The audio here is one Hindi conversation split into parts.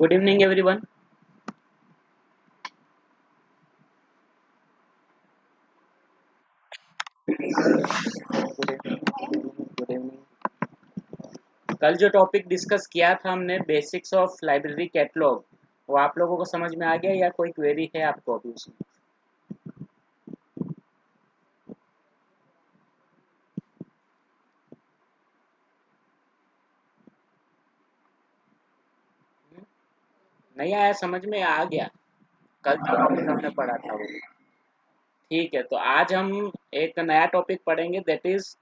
Good evening, everyone. Good evening good evening. कल जो टॉपिक डिस्कस किया था हमने बेसिक्स ऑफ लाइब्रेरी कैटलॉग, वो आप लोगों को समझ में आ गया या कोई क्वेरी है आपको अभी उसमें? नहीं आया, समझ में आ गया? कल जो टॉपिक हमने पढ़ा था वो। ठीक है, तो आज हम एक नया टॉपिक पढ़ेंगे, that is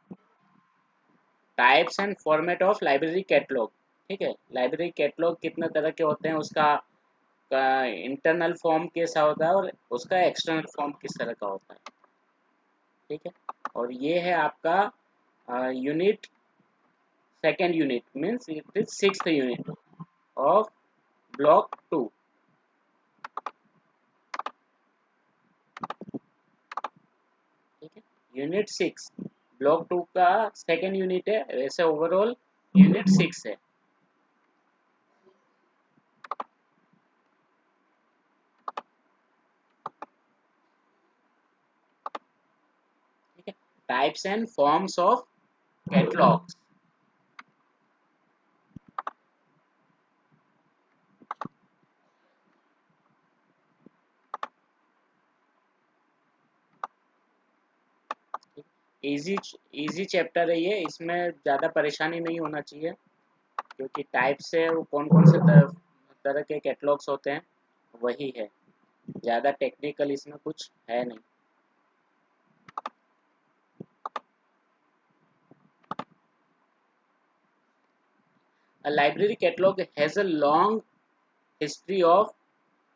types and format of library catalogue. ठीक है, लाइब्रेरी कैटलॉग कितने तरह के होते हैं, उसका इंटरनल फॉर्म कैसा होता है और उसका एक्सटर्नल फॉर्म किस तरह का होता है। ठीक है, और ये है आपका unit, second unit means it is sixth unit of block two. ठीक है, यूनिट सिक्स ब्लॉक टू का सेकेंड यूनिट है, वैसे ओवरऑल यूनिट सिक्स है। ठीक है, types and forms of catalogues. Easy easy chapter है ये, इसमें ज़्यादा परेशानी नहीं होना चाहिए, क्योंकि टाइप से वो कौन कौन से तरह के कैटलॉग्स होते हैं वही है। ज़्यादा टेक्निकल इसमें कुछ है नहीं। A library catalog has a long history of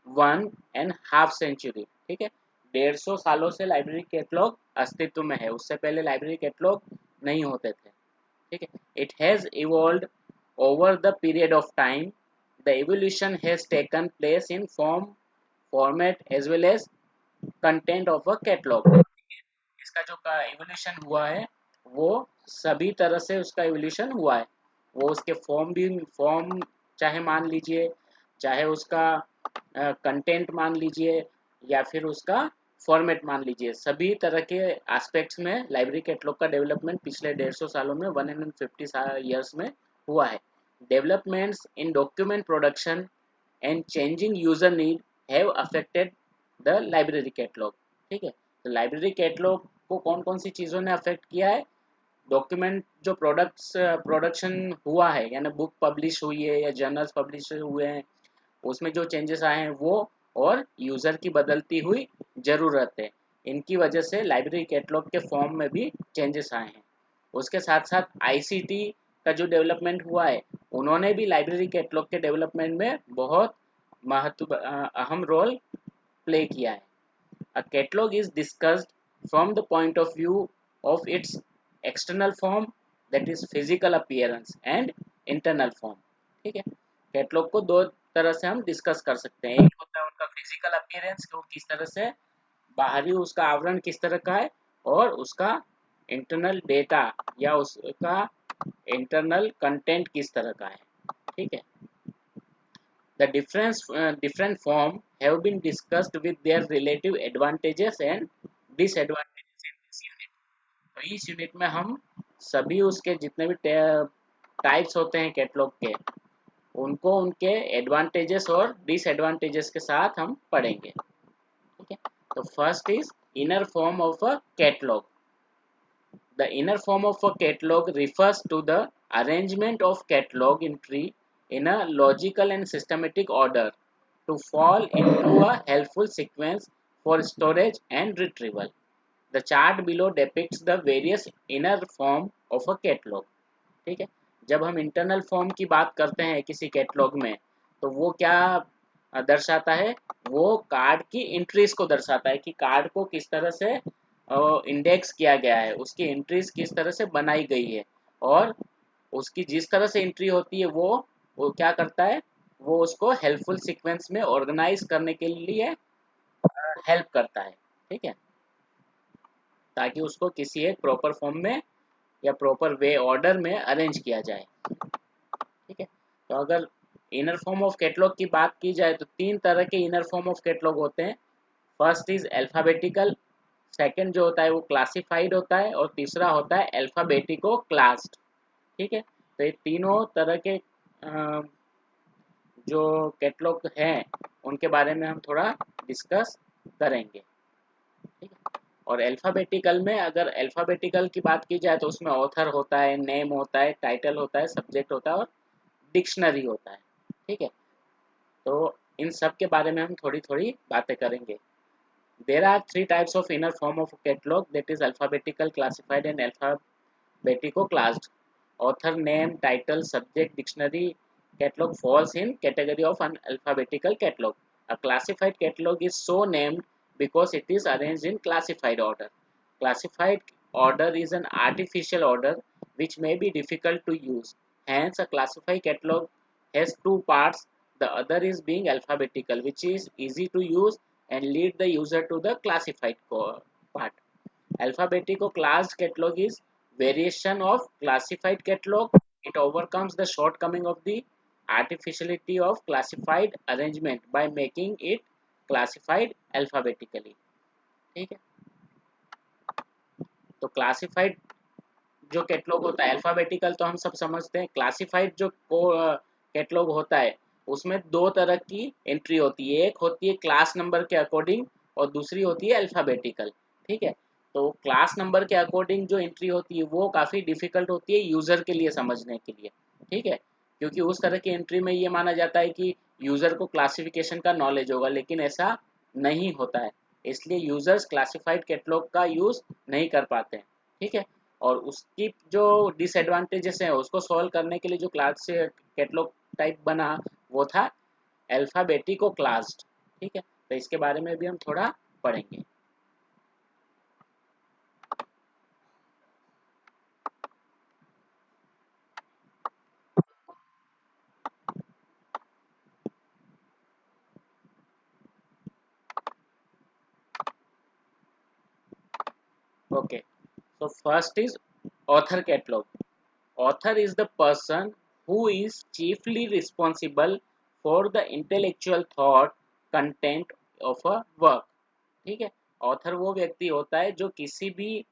1.5 century। ठीक है, 150 सालों से लाइब्रेरी कैटलॉग अस्तित्व में है, उससे पहले लाइब्रेरी कैटलॉग नहीं होते थे। ठीक है, it has evolved over the period of time. The evolution has taken place in form, format as well as content of a catalog। इसका जो इवोल्यूशन हुआ है वो सभी तरह से उसका इवोल्यूशन हुआ है। वो उसके फॉर्म भी, फॉर्म चाहे मान लीजिए, चाहे उसका कंटेंट मान लीजिए, या फिर उसका फॉर्मेट मान लीजिए, सभी तरह के एस्पेक्ट्स में लाइब्रेरी कैटलॉग का डेवलपमेंट पिछले 150 सालों में, 150 ईयर्स में हुआ है। Developments in document production and changing user need have affected the library catalogue. ठीक है, तो लाइब्रेरी कैटलॉग को कौन कौन सी चीज़ों ने अफेक्ट किया है? डॉक्यूमेंट जो प्रोडक्शन हुआ है, यानी बुक पब्लिश हुई है या जर्नल्स पब्लिश हुए हैं, उसमें जो चेंजेस आए हैं वो, और यूज़र की बदलती हुई ज़रूरत है, इनकी वजह से लाइब्रेरी कैटलॉग के फॉर्म में भी चेंजेस आए हैं। उसके साथ साथ आईसीटी का जो डेवलपमेंट हुआ है, उन्होंने भी लाइब्रेरी कैटलॉग के डेवलपमेंट में बहुत अहम रोल प्ले किया है। A catalog is discussed from the point of view of its external form, that is physical appearance, and internal form। ठीक है, कैटलॉग को दो तरह से हम डिस्कस कर सकते हैं। एक होता है उनका फिजिकल अपीयरेंस, कि वो किस तरह से, बाहरी उसका आवरण किस तरह का है, और उसका इंटरनल डेटा या उसका इंटरनल कंटेंट किस तरह का है। ठीक है, the different form have been discussed with their relative advantages and disadvantages in this unit। तो इस यूनिट में हम सभी उसके जितने भी टाइप्स होते हैं कैटलॉग के, उनको उनके एडवांटेजेस और डिसएडवांटेजेस के साथ हम पढ़ेंगे। ठीक है, तो first is inner form of a catalogue. The inner form of a catalog refers to the arrangement of catalog entry in a logical and systematic order to fall into a helpful sequence for storage and retrieval। The chart below depicts the various inner form of a catalog। ठीक है, जब हम इंटरनल फॉर्म की बात करते हैं किसी कैटलॉग में, तो वो क्या दर्शाता है? वो कार्ड की एंट्रीज को दर्शाता है, कि कार्ड को किस तरह से इंडेक्स किया गया है, उसकी एंट्रीज किस तरह से बनाई गई है, और उसकी जिस तरह से एंट्री होती है वो क्या करता है, वो उसको हेल्पफुल सीक्वेंस में ऑर्गेनाइज करने के लिए हेल्प करता है। ठीक है, ताकि उसको किसी एक प्रॉपर फॉर्म में या प्रॉपर वे ऑर्डर में अरेंज किया जाए। ठीक है, तो अगर इनर फॉर्म ऑफ कैटलॉग की बात की जाए तो तीन तरह के इनर फॉर्म ऑफ कैटलॉग होते हैं। फर्स्ट इज अल्फाबेटिकल, सेकंड जो होता है वो क्लासिफाइड होता है, और तीसरा होता है अल्फाबेटिको क्लास्ड। ठीक है, तो ये तीनों तरह के जो कैटलॉग हैं उनके बारे में हम थोड़ा डिस्कस करेंगे। ठीक है, और अल्फाबेटिकल में, अगर अल्फाबेटिकल की बात की जाए तो उसमें ऑथर होता है, नेम होता है, टाइटल होता है, सब्जेक्ट होता है और डिक्शनरी होता है। ठीक है, तो इन सब के बारे में हम थोड़ी थोड़ी बातें करेंगे। There are three types of inner form of catalog, that is alphabetical, classified and alphabetico-classed. Author name, title, subject, dictionary catalog falls in category of an alphabetical catalog. A classified catalog is so named because it is arranged in classified order. Classified order is an artificial order which may be difficult to use. Hence, a classified catalog has two parts. The other is being alphabetical, which is easy to use and lead the user to the classified part. Alphabetical classed catalog is variation of classified catalog. It overcomes the shortcoming of the artificiality of classified arrangement by making it classified alphabetically. ठीक है, तो क्लासिफाइड जो कैटलॉग होता है, अल्फाबेटिकल तो हम सब समझते हैं, क्लासिफाइड जो कैटलॉग होता है उसमें दो तरह की एंट्री होती है, एक होती है क्लास नंबर के अकॉर्डिंग और दूसरी होती है अल्फाबेटिकल। ठीक है, तो क्लास नंबर के अकॉर्डिंग जो एंट्री होती है वो काफ़ी डिफिकल्ट होती है यूज़र के लिए समझने के लिए। ठीक है, क्योंकि उस तरह की एंट्री में ये माना जाता है कि यूज़र को क्लासिफिकेशन का नॉलेज होगा, लेकिन ऐसा नहीं होता है, इसलिए यूज़र्स क्लासिफाइड कैटलॉग का यूज़ नहीं कर पाते हैं। ठीक है, और उसकी जो डिसएडवांटेजेस हैं उसको सॉल्व करने के लिए जो क्लास से कैटलॉग टाइप बना वो था अल्फाबेटिको क्लास्ड। ठीक है, तो इसके बारे में भी हम थोड़ा पढ़ेंगे। Okay, so first is author catalog. Author is the person who is chiefly responsible for the intellectual thought content of a work. ठीक है, ऑथर वो व्यक्ति होता है जो किसी भी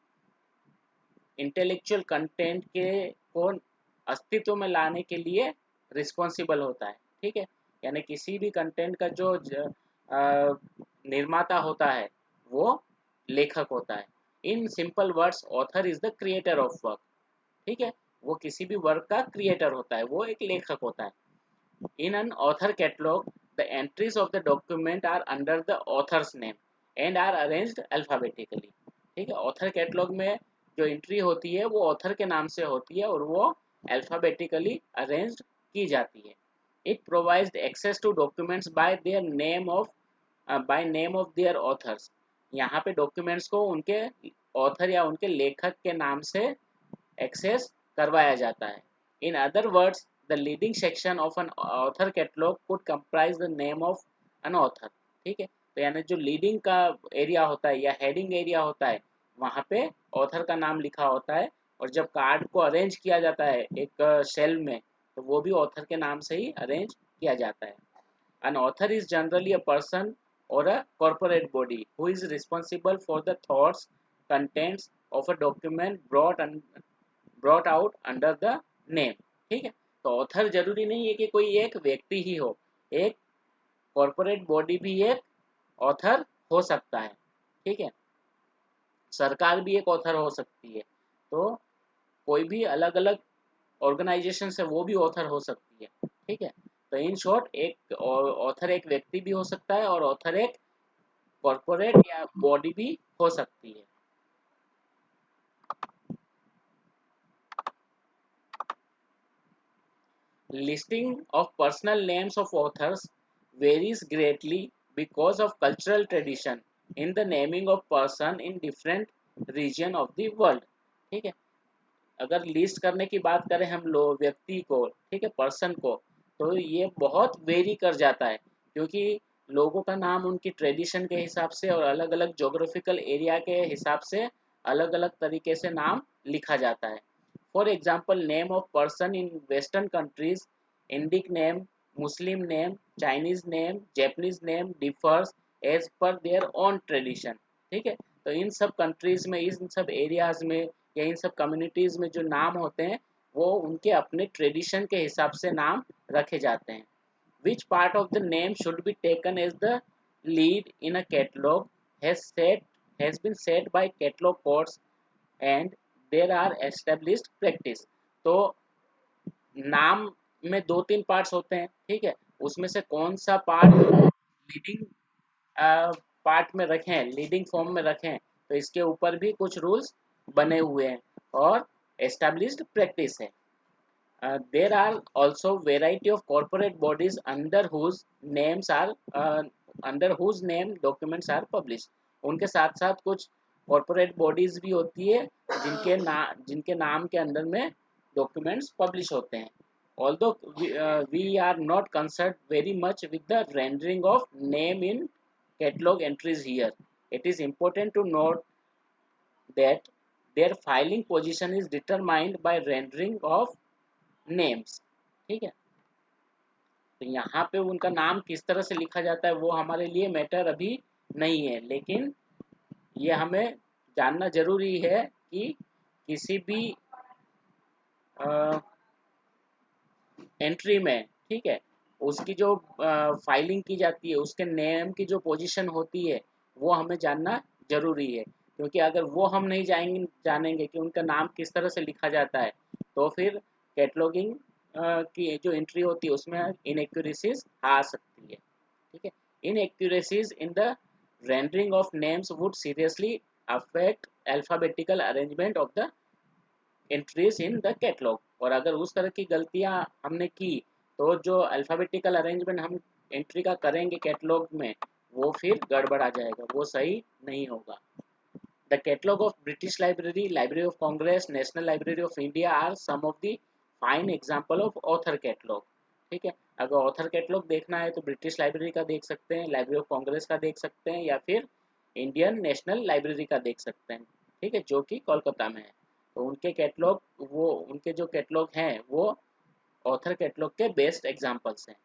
इंटेलेक्चुअल कंटेंट के को अस्तित्व में लाने के लिए रिस्पॉन्सिबल होता है। ठीक है, यानी किसी भी कंटेंट का जो निर्माता होता है वो लेखक होता है। In simple words, author is the creator of work. ठीक है, वो किसी भी वर्क का क्रिएटर होता है, वो एक लेखक होता है। In an author catalog, the entries of the document are under the author's name and are arranged alphabetically. ठीक है, ऑथर कैटलॉग में जो एंट्री होती है वो ऑथर के नाम से होती है और वो अल्फाबेटिकली अरेंज्ड की जाती है। It provides access to documents by name of their authors. यहाँ पे डॉक्यूमेंट्स को उनके ऑथर या उनके लेखक के नाम से एक्सेस करवाया जाता है। In other words, the leading section of N author catalogue could comprise the name of N author. ठीक है, तो यानी जो लीडिंग का एरिया होता है या हेडिंग एरिया होता है वहाँ पे ऑथर का नाम लिखा होता है, और जब कार्ड को अरेंज किया जाता है एक शेल में तो वो भी ऑथर के नाम से ही अरेंज किया जाता है। An author is generally a person or a corporate body who is responsible for the thoughts, contents of a document brought out under the name. ठीक है, तो ऑथर जरूरी नहीं है कि कोई एक व्यक्ति ही हो, एक कॉरपोरेट बॉडी भी एक ऑथर हो सकता है। ठीक है, सरकार भी एक ऑथर हो सकती है, तो कोई भी अलग अलग ऑर्गेनाइजेशन से वो भी ऑथर हो सकती है। ठीक है, तो इन शॉर्ट एक ऑथर एक व्यक्ति भी हो सकता है और ऑथर एक कॉरपोरेट या बॉडी भी हो सकती है। Listing of personal names of authors varies greatly because of cultural tradition in the naming of person in different region of the world. ठीक है, अगर लिस्ट करने की बात करें हम लोग व्यक्ति को, ठीक है, पर्सन को, तो ये बहुत वेरी कर जाता है, क्योंकि लोगों का नाम उनकी ट्रेडिशन के हिसाब से और अलग अलग जोग्राफिकल एरिया के हिसाब से अलग अलग तरीके से नाम लिखा जाता है। For example, name of person in western countries, Indic name Muslim name, Chinese name, Japanese name differs as per their own tradition. ठीक है, तो इन सब कंट्रीज में, इन सब एरियाज में या इन सब कम्युनिटीज में जो नाम होते हैं वो उनके अपने ट्रेडिशन के हिसाब से नाम रखे जाते हैं. Which part of the name should be taken as the lead in a catalog has been set by catalog codes and there are established practice. तो नाम में दो तीन पार्ट्स होते हैं, ठीक है, उसमें से कौन सा पार्ट लीडिंग पार्ट में रखें, लीडिंग फॉर्म में रखें, तो इसके ऊपर भी कुछ रूल्स बने हुए हैं और एस्टेब्लिश्ड प्रैक्टिस है. There are also variety of corporate bodies under whose name documents are published. उनके साथ साथ कुछ कॉरपोरेट बॉडीज भी होती है जिनके नाम के अंदर में डॉक्यूमेंट्स पब्लिश होते हैं. Although we are not concerned very much with the rendering of name in catalog entries here, it is important to note that their filing position is determined by rendering of names. ठीक है, तो यहाँ पे उनका नाम किस तरह से लिखा जाता है वो हमारे लिए मैटर अभी नहीं है, लेकिन ये हमें जानना जरूरी है कि किसी भी एंट्री में, ठीक है, उसकी जो फाइलिंग की जाती है उसके नेम की जो पोजीशन होती है वो हमें जानना जरूरी है, क्योंकि अगर वो हम नहीं जानेंगे कि उनका नाम किस तरह से लिखा जाता है तो फिर कैटलॉगिंग की जो एंट्री होती है उसमें इनएक्यूरेसीज आ सकती है. ठीक है, inaccuracies in the rendering of names would seriously affect alphabetical arrangement of the entries in the catalogue. और अगर उस तरह की गलतियां हमने की तो जो अल्फाबेटिकल अरेंजमेंट हम एंट्री का करेंगे कैटलॉग में वो फिर गड़बड़ा जाएगा, वो सही नहीं होगा. The catalog of British Library, Library of Congress, National Library of India are some of the fine example of author catalog. ठीक है, अगर ऑथर कैटलॉग देखना है तो ब्रिटिश लाइब्रेरी का देख सकते हैं, लाइब्रेरी ऑफ कांग्रेस का देख सकते हैं या फिर इंडियन नेशनल लाइब्रेरी का देख सकते हैं. ठीक है, जो कि कोलकाता में है. तो उनके कैटलॉग, वो उनके जो कैटलॉग हैं वो ऑथर कैटलॉग के बेस्ट एग्जांपल्स हैं.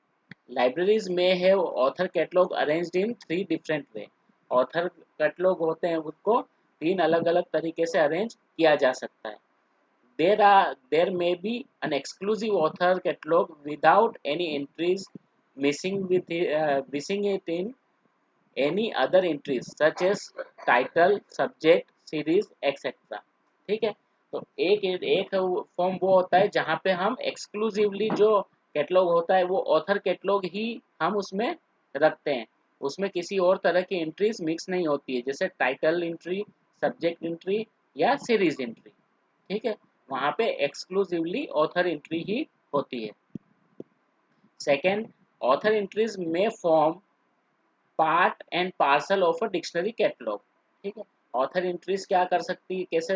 लाइब्रेरीज में है author catalogue arranged in 3 different way. Author catalogue होते हैं उनको 3 अलग अलग तरीके से अरेंज किया जा सकता है. There may be an exclusive author catalog without any entries missing it in any other entries such as title, subject, series, etc. ठीक है, तो एक फॉर्म वो होता है जहाँ पे हम एक्सक्लूसिवली जो कैटलॉग होता है वो ऑथर कैटलॉग ही हम उसमें रखते हैं, उसमें किसी और तरह की एंट्रीज मिक्स नहीं होती है, जैसे टाइटल एंट्री, सब्जेक्ट एंट्री या सीरीज एंट्री. ठीक है, वहाँ पे एक्सक्लूसिवली ऑथर एंट्री ही होती है. सेकेंड, ऑथर एंट्रीज में form part and parcel of a dictionary catalogue. ठीक है, ऑथर एंट्रीज क्या कर सकती है, कैसे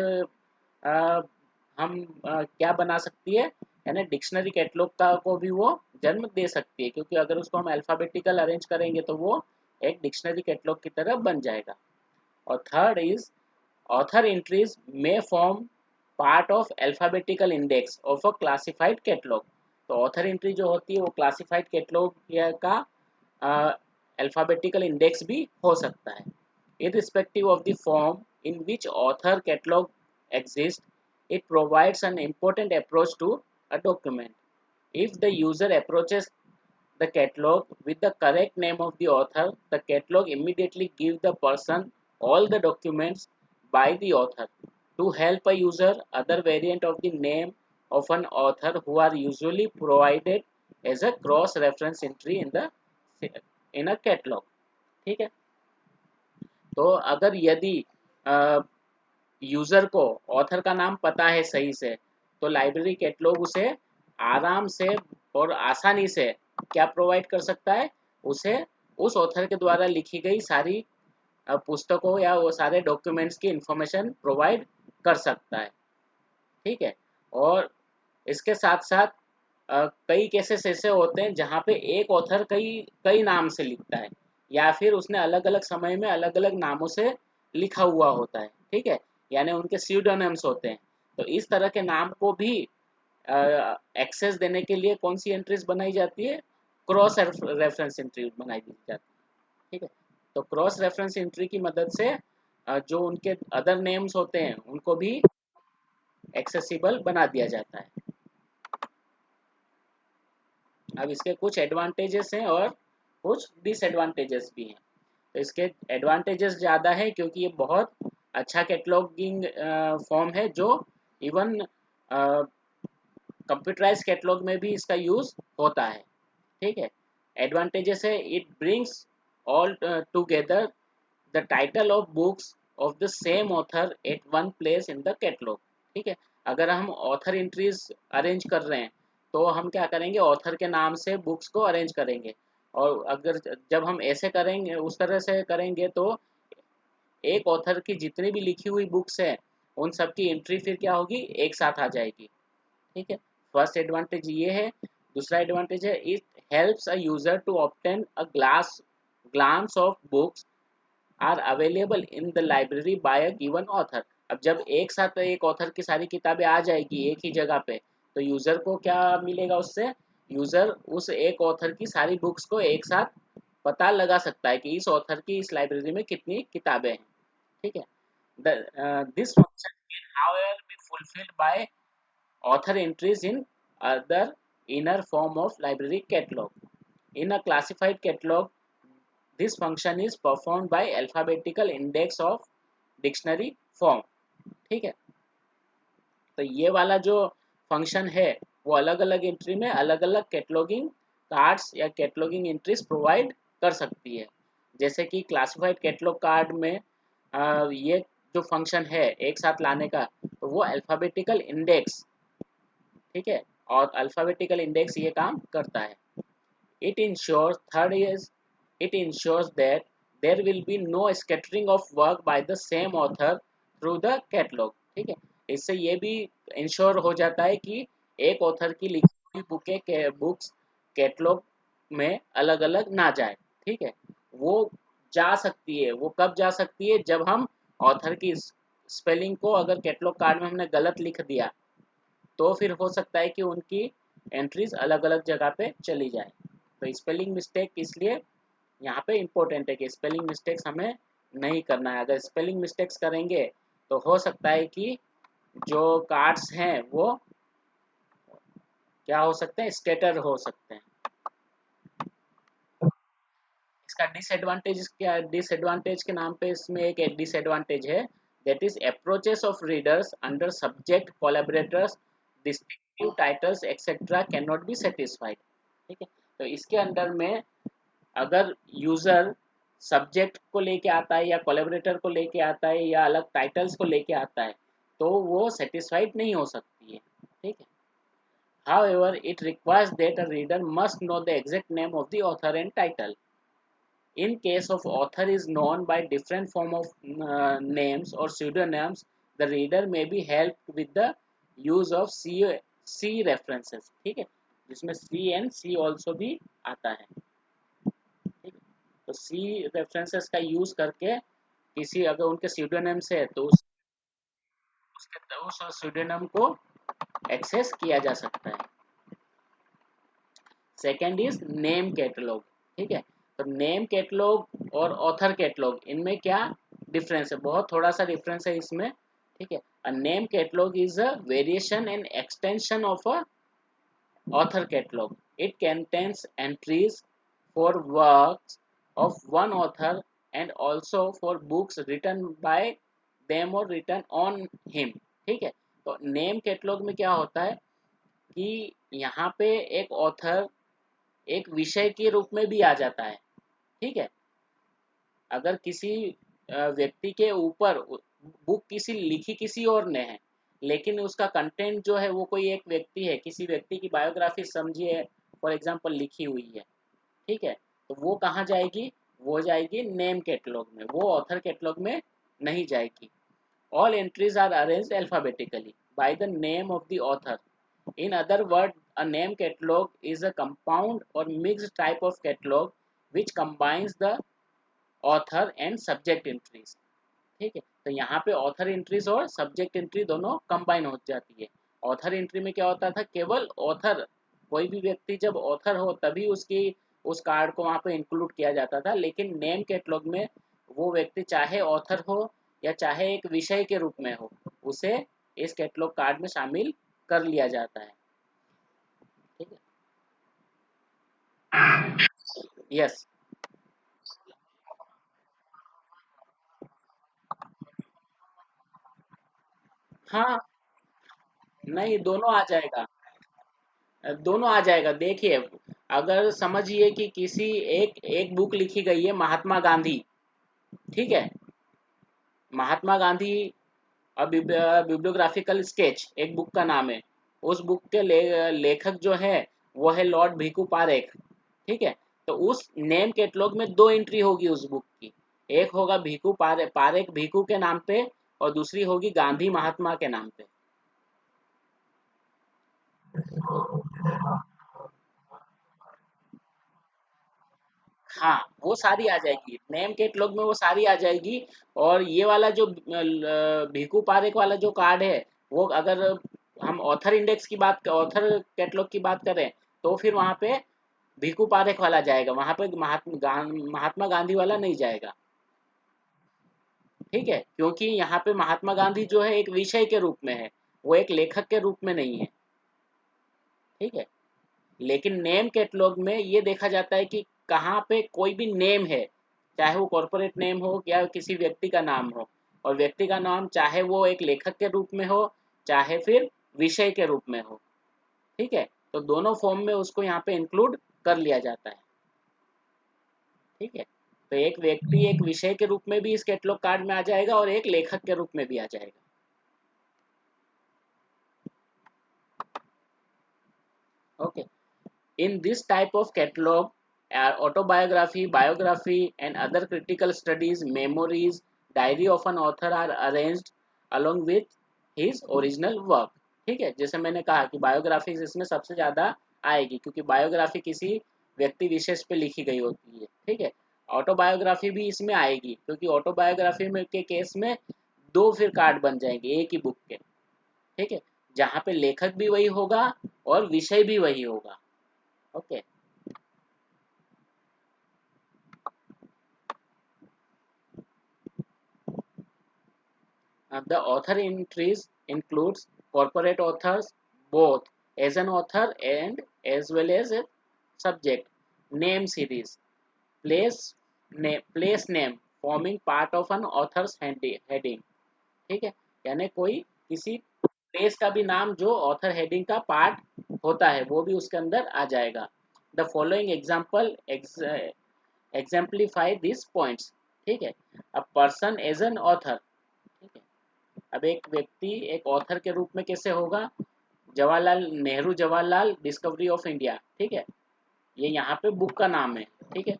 हम क्या बना सकती है, यानी डिक्शनरी कैटलॉग का को भी वो जन्म दे सकती है, क्योंकि अगर उसको हम अल्फाबेटिकल अरेंज करेंगे तो वो एक डिक्शनरी कैटलॉग की तरह बन जाएगा. और थर्ड इज ऑथर एंट्रीज में form part of alphabetical index of a classified catalogue. तो ऑथर एंट्री जो होती है वो क्लासिफाइड कैटलॉग का अल्फाबेटिकल इंडेक्स भी हो सकता है. Irrespective of the form in which author catalog exists, it provides an important approach to a document. If the user approaches the catalog with the correct name of the author, the catalog immediately gives the person all the documents by the author. To help a user, other variant of the name of an author who are usually provided as a cross-reference entry in a catalog. ठीक है, तो अगर यदि यूजर को ऑथर का नाम पता है सही से तो लाइब्रेरी कैटलॉग उसे आराम से और आसानी से क्या प्रोवाइड कर सकता है, उसे उस ऑथर के द्वारा लिखी गई सारी पुस्तकों या वो सारे डॉक्यूमेंट्स की इंफॉर्मेशन प्रोवाइड कर सकता है. ठीक है, और इसके साथ साथ कई केसेस ऐसे होते हैं जहाँ पे एक ऑथर कई कई नाम से लिखता है या फिर उसने अलग अलग समय में अलग अलग नामों से लिखा हुआ होता है. ठीक है, यानी उनके स्यूडोनिम्स होते हैं. तो इस तरह के नाम को भी एक्सेस देने के लिए कौन सी एंट्रीज बनाई जाती है, क्रॉस रेफरेंस एंट्री बनाई दी जाती है। ठीक है, तो क्रॉस रेफरेंस एंट्री की मदद से जो उनके अदर नेम्स होते हैं उनको भी एक्सेसिबल बना दिया जाता है। अब इसके कुछ एडवांटेजेस हैं और कुछ डिसएडवांटेजेस भी हैं। तो इसके एडवांटेजेस ज़्यादा है क्योंकि ये बहुत अच्छा कैटलॉगिंग फॉर्म है जो इवन कंप्यूटराइज कैटलॉग में भी इसका यूज़ होता है। ठीक है, एडवांटेजेस है, it brings all together the title of books of the same author at one place in the catalogue. ठीक है, अगर हम ऑथर एंट्रीज अरेंज कर रहे हैं तो हम क्या करेंगे, ऑथर के नाम से बुक्स को अरेंज करेंगे। और अगर जब हम ऐसे करेंगे, उस तरह से करेंगे, तो एक ऑथर की जितनी भी लिखी हुई बुक्स है उन सब की एंट्री फिर क्या होगी, एक साथ आ जाएगी। ठीक है, फर्स्ट एडवांटेज ये है। दूसरा एडवांटेज है, it helps a user to obtain a glance of books are available in the library by a given author. अब जब एक साथ एक ऑथर की सारी किताबें आ जाएगी एक ही जगह पे, तो यूजर को क्या मिलेगा उससे, यूजर उस एक ऑथर की सारी बुक्स को एक साथ पता लगा सकता है कि इस ऑथर की इस लाइब्रेरी में कितनी किताबें हैं। ठीक है, this function can however be fulfilled by author entries in other inner form of library catalog. In a classified catalog, this function is performed by alphabetical index of dictionary form. ठीक है, तो ये वाला जो फंक्शन है वो अलग अलग एंट्री में अलग अलग कैटलॉगिंग कार्ड्स या कैटलॉगिंग एंट्रीज प्रोवाइड कर सकती है। जैसे कि क्लासिफाइड कैटलॉग कार्ड में ये जो फंक्शन है एक साथ लाने का, तो वो अल्फ़ाबेटिकल इंडेक्स, ठीक है, और अल्फ़ाबेटिकल इंडेक्स ये काम करता है। It ensures third is it ensures that there will be no scattering of work by the same author through the catalogue. ठीक है, इससे ये भी इंश्योर हो जाता है कि एक ऑथर की लिखी हुई बुक्स कैटलॉग में अलग अलग ना जाए। ठीक है, वो जा सकती है, वो कब जा सकती है, जब हम ऑथर की स्पेलिंग को अगर कैटलॉग कार्ड में हमने गलत लिख दिया, तो फिर हो सकता है कि उनकी एंट्रीज अलग अलग जगह पे चली जाए। तो स्पेलिंग मिस्टेक इसलिए यहाँ पे इम्पोर्टेंट है कि स्पेलिंग मिस्टेक्स हमें नहीं करना है। अगर स्पेलिंग मिस्टेक्स करेंगे तो हो सकता है कि जो कार्ड्स हैं वो क्या हो सकते हैं, स्कैटर हो सकते हैं। इसका डिसएडवांटेज क्या, डिसएडवांटेज के नाम पे इसमें एक डिसएडवांटेज है, that is approaches of readers under subject collaborators distinctive titles etcetera can not be satisfied. ठीक है, तो इसके अंदर में अगर यूजर सब्जेक्ट को लेके आता है या कोलैबोरेटर को लेके आता है या अलग टाइटल्स को लेके आता है, तो वो सेटिस्फाइड नहीं हो सकती है। ठीक है, however it requires that a reader must know the exact name of the author and title. In case of author is known by different form of names or pseudonyms, the reader may be helped with the use of C references. ठीक है, जिसमें C and C also भी आता है। ठीक है, तो C references का यूज करके किसी अगर उनके pseudonyms है तो उस pseudonym को एक्सेस किया जा सकता है। Second is name catalogue. ठीक है, तो नेम कैटलॉग और ऑथर कैटलॉग इनमें क्या डिफरेंस है, बहुत थोड़ा सा डिफरेंस है इसमें। ठीक है, a name catalogue is a variation and extension of a author catalogue. It contains entries for works of one author and also for books written by them और रिटन ऑन हिम। ठीक है, तो नेम कैटलॉग में क्या होता है कि यहाँ पे एक ऑथर एक विषय के रूप में भी आ जाता है। ठीक है, अगर किसी व्यक्ति के ऊपर बुक किसी लिखी किसी और ने है, लेकिन उसका कंटेंट जो है वो कोई एक व्यक्ति है, किसी व्यक्ति की बायोग्राफी समझिए फॉर एग्जांपल लिखी हुई है। ठीक है, तो वो कहाँ जाएगी, वो जाएगी नेम कैटलॉग में, वो ऑथर कैटलॉग में नहीं जाएगी। All entries are arranged alphabetically by the name of the author. In other words, a name catalog is a compound or mixed type of catalog which combines the author and subject entries. ठीक है, तो यहाँ पे ऑथर एंट्रीज और सब्जेक्ट एंट्री दोनों कंबाइन हो जाती है। ऑथर एंट्री में क्या होता था, केवल ऑथर कोई भी व्यक्ति जब ऑथर हो तभी उसकी उस कार्ड को वहाँ पे इंक्लूड किया जाता था, लेकिन नेम कैटलॉग में वो व्यक्ति चाहे ऑथर हो या चाहे एक विषय के रूप में हो, उसे इस कैटलॉग कार्ड में शामिल कर लिया जाता है। ठीक है। यस। हाँ, नहीं, दोनों आ जाएगा। दोनों आ जाएगा। देखिए, अगर समझिए कि किसी एक एक बुक लिखी गई है महात्मा गांधी, ठीक है, महात्मा गांधी बिब्लियोग्राफिकल स्केच एक बुक का नाम है। उस बुक के लेखक जो है वो है लॉर्ड भीकू पारेख। ठीक है। तो उस नेम कैटलॉग में दो एंट्री होगी उस बुक की। एक होगा पारेख भीकू के नाम पे, और दूसरी होगी गांधी महात्मा के नाम पे। हाँ, वो सारी आ जाएगी नेम कैटलॉग में, वो सारी आ जाएगी। और ये वाला जो भीकू पारेख वाला जो कार्ड है, वो अगर हम ऑथर इंडेक्स की बात, ऑथर कैटलॉग की बात करें, तो फिर वहां पे भीकू पारेख वाला जाएगा, वहां पे महात्मा गांधी वाला नहीं जाएगा। ठीक है, क्योंकि यहाँ पे महात्मा गांधी जो है एक विषय के रूप में है, वो एक लेखक के रूप में नहीं है। ठीक है। लेकिन नेम कैटलॉग में ये देखा जाता है कि कहाँ पे कोई भी नेम है, चाहे वो कॉरपोरेट नेम हो या किसी व्यक्ति का नाम हो, और व्यक्ति का नाम चाहे वो एक लेखक के रूप में हो, चाहे फिर विषय के रूप में हो। ठीक है। तो दोनों फॉर्म में उसको यहाँ पे इंक्लूड कर लिया जाता है। ठीक है। तो एक व्यक्ति एक विषय के रूप में भी इस कैटलॉग कार्ड में आ जाएगा और एक लेखक के रूप में भी आ जाएगा। Okay. In this type of catalog, autobiography, biography, and other critical studies, memories, diary of an author are arranged along with his original work. ठीक है, जैसे मैंने कहा कि बायोग्राफी इसमें सबसे ज़्यादा आएगी, क्योंकि बायोग्राफी किसी व्यक्ति विशेष पे लिखी गई होती है। ठीक है। ऑटोबायोग्राफी भी इसमें आएगी, क्योंकि ऑटोबायोग्राफी में के केस में दो फिर कार्ड बन जाएंगे एक ही बुक के। ठीक है। जहाँ पे लेखक भी वही होगा और विषय भी वही होगा। Okay. The author entries includes corporate authors both as an author and as well as a subject, name series, place name forming part of an author's heading. ठीक है। यानी कोई किसी प्लेस का भी नाम जो ऑथर हेडिंग का पार्ट होता है वो भी उसके अंदर आ जाएगा। The following example exemplify this points. ठीक है। A person as an author. ठीक है। अब एक व्यक्ति एक ऑथर के रूप में कैसे होगा? Jawaharlal Nehru, Jawaharlal discovery of India. ठीक है। ये यहाँ पे बुक का नाम है। ठीक है।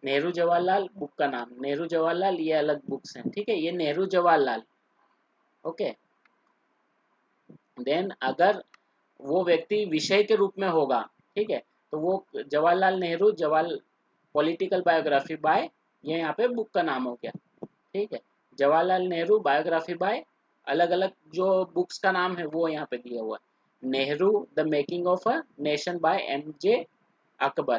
नेहरू जवाहरलाल बुक का नाम, नेहरू जवाहरलाल ये अलग बुक्स हैं। ठीक है। ये नेहरू जवाहरलाल। ओके। देन अगर वो व्यक्ति विषय के रूप में होगा, ठीक है, तो वो Jawaharlal Nehru Jawahar political biography by, ये यहाँ पे बुक का नाम हो गया। ठीक है। जवाहरलाल नेहरू बायोग्राफी बाय, अलग अलग जो बुक्स का नाम है वो यहाँ पे दिया हुआ है। Nehru the making of a nation by MJ Akbar.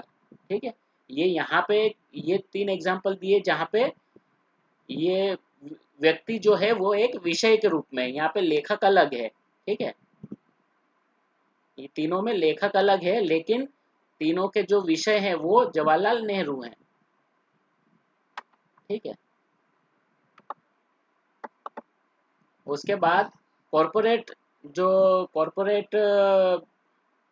ठीक है। ये यहाँ पे ये तीन एग्जांपल दिए जहाँ पे ये व्यक्ति जो है वो एक विषय के रूप में, यहाँ पे लेखक अलग है। ठीक है। ये तीनों में लेखक अलग है, लेकिन तीनों के जो विषय हैं वो जवाहरलाल नेहरू हैं। ठीक है। उसके बाद कॉरपोरेट, जो कॉरपोरेट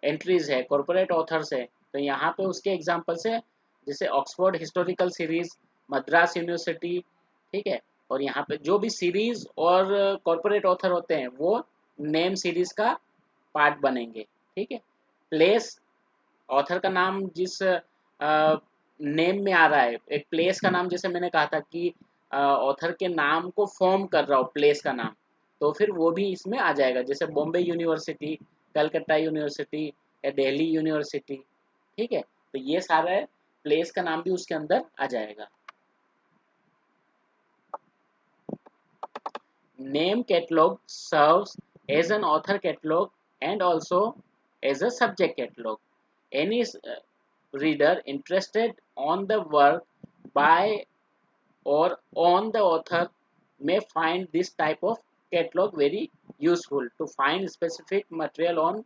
एंट्रीज है, कॉरपोरेट ऑथर्स है, तो यहाँ पे उसके एग्जांपल्स है जैसे Oxford historical series, Madras university. ठीक है। और यहाँ पे जो भी सीरीज और कॉरपोरेट ऑथर होते हैं वो नेम सीरीज का पार्ट बनेंगे। ठीक है। प्लेस, ऑथर का नाम जिस नेम में आ रहा है, एक प्लेस का नाम जैसे मैंने कहा था कि ऑथर के नाम को फॉर्म कर रहा हो प्लेस का नाम, तो फिर वो भी इसमें आ जाएगा, जैसे बॉम्बे यूनिवर्सिटी, कलकत्ता यूनिवर्सिटी या दिल्ली यूनिवर्सिटी। ठीक है। तो ये सारा प्लेस का नाम भी उसके अंदर आ जाएगा। Name catalogue serves as an author catalogue and also as a subject catalog. Any reader interested on the work by or on the author may find this type of catalog very useful to find specific material on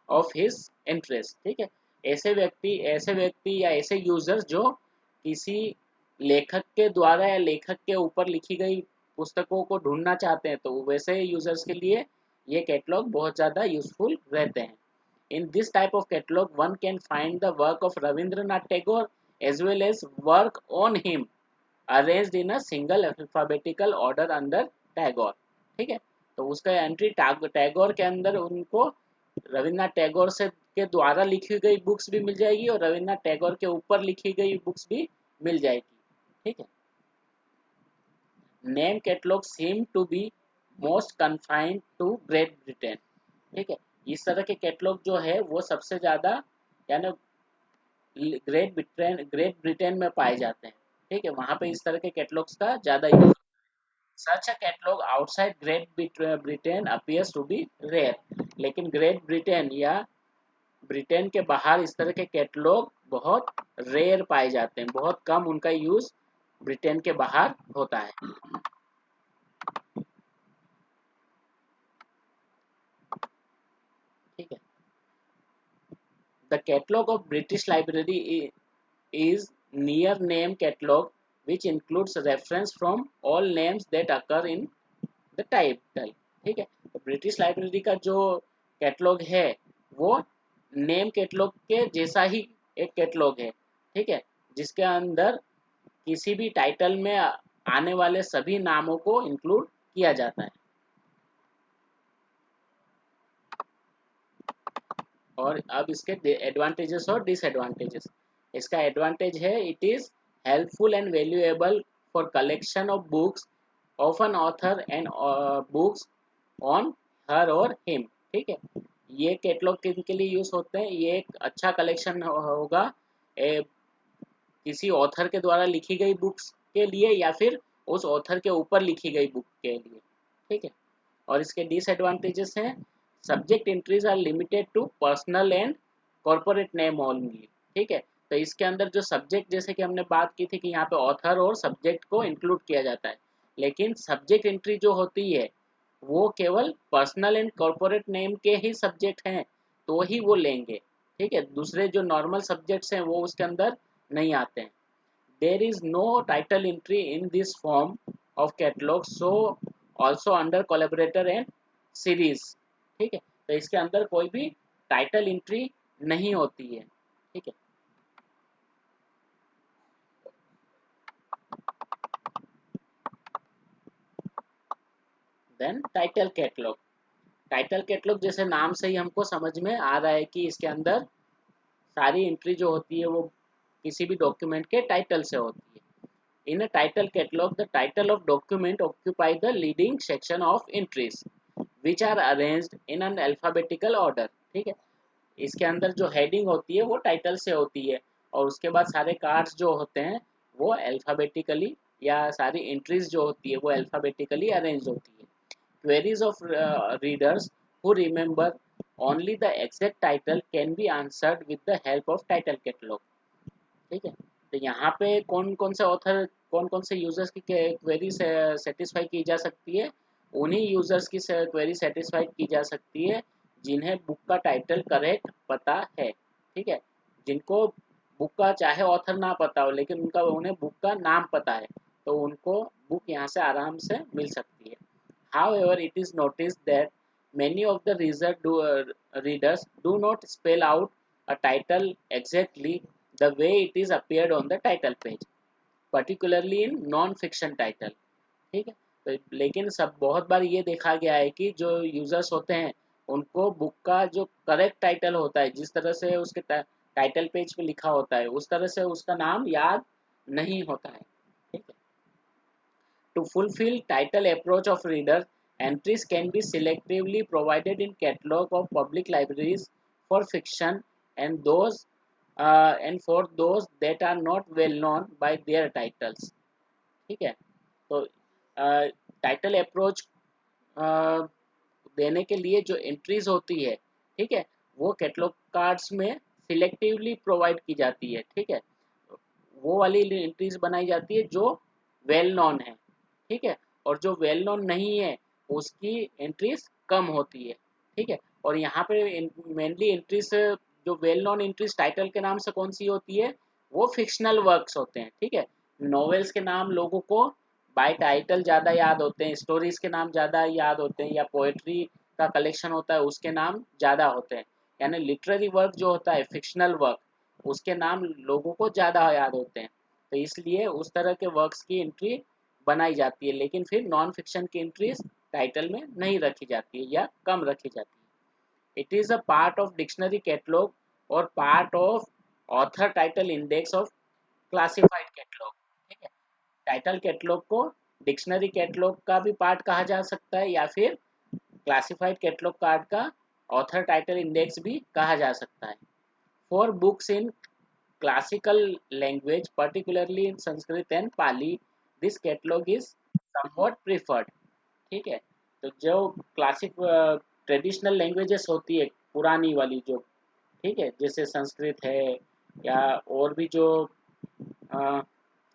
of his interest. ठीक है, ऐसे व्यक्ति या ऐसे यूजर्स जो किसी लेखक के द्वारा या लेखक के ऊपर लिखी गई पुस्तकों को ढूंढना चाहते हैं, तो वैसे यूजर्स के लिए ये कैटलॉग बहुत ज़्यादा यूजफुल रहते हैं. In this type of catalog, one can find the work of Rabindranath Tagore as well as work on him arranged in a single alphabetical order under Tagore. ठीक है, तो उसका एंट्री टैगोर के अंदर उनको रविन्द्रनाथ टैगोर से के द्वारा लिखी गई बुक्स भी मिल जाएगी और रविन्द्रनाथ टैगोर के ऊपर लिखी गई बुक्स भी मिल जाएगी. ठीक है, name catalogue seem to be most confined to Great Britain. ठीक है, इस तरह के कैटलॉग जो है वो सबसे ज़्यादा यानी ग्रेट ब्रिटेन में पाए जाते हैं. ठीक है, वहाँ पे इस तरह के कैटलॉग्स का ज़्यादा use. Such a catalogue outside Great Britain appears to be rare. लेकिन ग्रेट ब्रिटेन या ब्रिटेन के बाहर इस तरह के कैटलॉग बहुत रेयर पाए जाते हैं, बहुत कम उनका यूज ब्रिटेन के बाहर होता है. ठीक है, the catalogue of British library is near name catalog which includes reference from all names that occur in the title. ठीक है, तो ब्रिटिश लाइब्रेरी का जो कैटलॉग है वो नेम कैटलॉग के जैसा ही एक कैटलॉग है. ठीक है, जिसके अंदर किसी भी टाइटल में आने वाले सभी नामों को इंक्लूड किया जाता है. और अब इसके एडवांटेजेस और डिसएडवांटेजेस. इसका एडवांटेज है it is helpful and valuable for collection of books of an author and books on her और हिम. ठीक है, ये कैटलॉग किन के लिए यूज होते हैं, ये एक अच्छा कलेक्शन होगा किसी ऑथर के द्वारा लिखी गई बुक्स के लिए या फिर उस ऑथर के ऊपर लिखी गई बुक के लिए. ठीक है, और इसके डिसएडवांटेजेस हैं subject entries are limited to personal and corporate name only. ठीक है, तो इसके अंदर जो सब्जेक्ट जैसे कि हमने बात की थी कि यहाँ पे ऑथर और सब्जेक्ट को इंक्लूड किया जाता है, लेकिन सब्जेक्ट एंट्री जो होती है वो केवल पर्सनल एंड कॉर्पोरेट नेम के ही सब्जेक्ट हैं तो ही वो लेंगे. ठीक है, दूसरे जो नॉर्मल सब्जेक्ट्स हैं वो उसके अंदर नहीं आते हैं. There is no title entry in this form of catalogue so also under collaborator and series. ठीक है, तो इसके अंदर कोई भी टाइटल एंट्री नहीं होती है. ठीक है, then title catalogue. Title catalogue जैसे नाम से ही हमको समझ में आ रहा है कि इसके अंदर सारी एंट्री जो होती है वो किसी भी डॉक्यूमेंट के टाइटल से होती है. In a title catalogue the title of document occupy the leading section of entries which are arranged in an alphabetical order. ठीक है, इसके अंदर जो हेडिंग होती है वो टाइटल से होती है और उसके बाद सारे कार्ड्स जो होते हैं वो अल्फाबेटिकली या सारी एंट्रीज जो होती है वो अल्फाबेटिकली अरेंज होती है. Queries of readers who remember only the exact title can be answered with the help of title catalog. ठीक है, तो यहाँ पे कौन कौन से ऑथर कौन कौन से यूजर्स की क्वेरी सेटिस्फाई की जा सकती है, उन्हीं यूजर्स की क्वेरी सेटिस्फाई की जा सकती है जिन्हें बुक का टाइटल करेक्ट पता है. ठीक है, जिनको बुक का चाहे ऑथर ना पता हो लेकिन उन्हें बुक का नाम पता है तो उनको बुक यहाँ से आराम से मिल सकती है. However, it is noticed that many of the readers do not spell out a title exactly the way it is appeared on the title page, particularly in non-fiction title. ठीक है, तो लेकिन सब बहुत बार ये देखा गया है कि जो यूजर्स होते हैं उनको बुक का जो करेक्ट टाइटल होता है जिस तरह से उसके टाइटल पेज पे लिखा होता है उस तरह से उसका नाम याद नहीं होता है. ठीक है, to fulfill title approach of reader, entries can be selectively provided in catalog of public libraries for fiction and those and for those that are not well known by their titles. ठीक है, तो टाइटल अप्रोच देने के लिए जो एंट्रीज होती है, ठीक है, वो कैटलॉग कार्ड्स में सिलेक्टिवली प्रोवाइड की जाती है। ठीक है, वो वाली एंट्रीज बनाई जाती है जो वेल नोन है। ठीक है, और जो वेल नोन नहीं है उसकी एंट्रीज कम होती है। ठीक है, और यहाँ पे मेनली एंट्रीज जो वेल नोन एंट्रीज टाइटल के नाम से कौन सी होती है, वो फिक्शनल वर्क्स होते हैं। ठीक है, नॉवेल्स के नाम लोगों को बाय टाइटल ज़्यादा याद होते हैं, स्टोरीज के नाम ज़्यादा याद होते हैं, या पोएट्री का कलेक्शन होता है उसके नाम ज़्यादा होते हैं। यानी लिटरेरी वर्क जो होता है, फिक्शनल वर्क, उसके नाम लोगों को ज़्यादा याद होते हैं। तो इसलिए उस तरह के वर्क्स की एंट्री बनाई जाती है, लेकिन फिर नॉन फिक्शन की एंट्रीज टाइटल में नहीं रखी जाती है या कम रखी जाती है। It is a part of dictionary catalogue और part of author title index of classified catalogue. ठीक है, टाइटल कैटलॉग को डिक्शनरी कैटलॉग का भी पार्ट कहा जा सकता है, या फिर क्लासिफाइड कैटलॉग कार्ड का ऑथर टाइटल इंडेक्स भी कहा जा सकता है। For books in classical language, particularly in Sanskrit and Pali, this catalog is somewhat preferred। ठीक है, तो जो क्लासिक ट्रेडिशनल लैंग्वेजेस होती है पुरानी वाली जो, ठीक है, जैसे संस्कृत है या और भी जो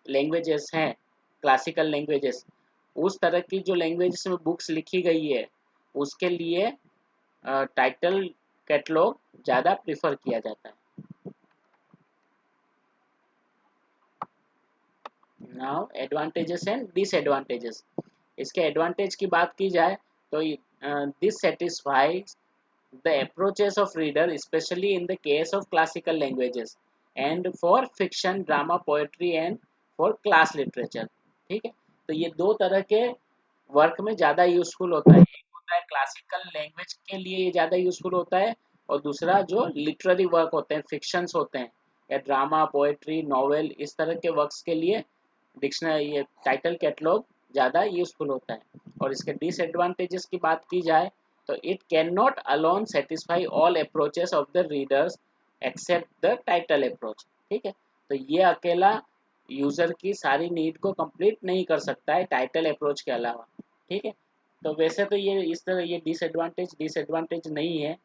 लैंग्वेजेस हैं, क्लासिकल लैंग्वेजेस, उस तरह की जो लैंग्वेजेस में बुक्स लिखी गई है उसके लिए टाइटल कैटलॉग ज़्यादा प्रेफर किया जाता है। Now advantages and disadvantages. इसके एडवांटेज की बात की जाए तो this satisfies the approaches of reader, especially in the case of classical languages and for fiction, drama, poetry and for class literature। ठीक है, तो ये दो तरह के वर्क में ज़्यादा यूजफुल होता है। एक होता है क्लासिकल लैंग्वेज के लिए ये ज़्यादा यूजफुल होता है, और दूसरा जो लिटरेरी वर्क होते हैं, फिक्शंस होते हैं, या ड्रामा, पोएट्री, नॉवेल, इस तरह के वर्क्स के लिए डिक्शनरी, ये टाइटल कैटलॉग ज़्यादा यूजफुल होता है। और इसके डिसएडवांटेजेस की बात की जाए तो it can not alone satisfy all approaches of the readers except the title approach. ठीक है, तो ये अकेला यूज़र की सारी नीड को कंप्लीट नहीं कर सकता है टाइटल अप्रोच के अलावा। ठीक है, तो वैसे तो ये इस तरह ये डिसएडवांटेज नहीं है,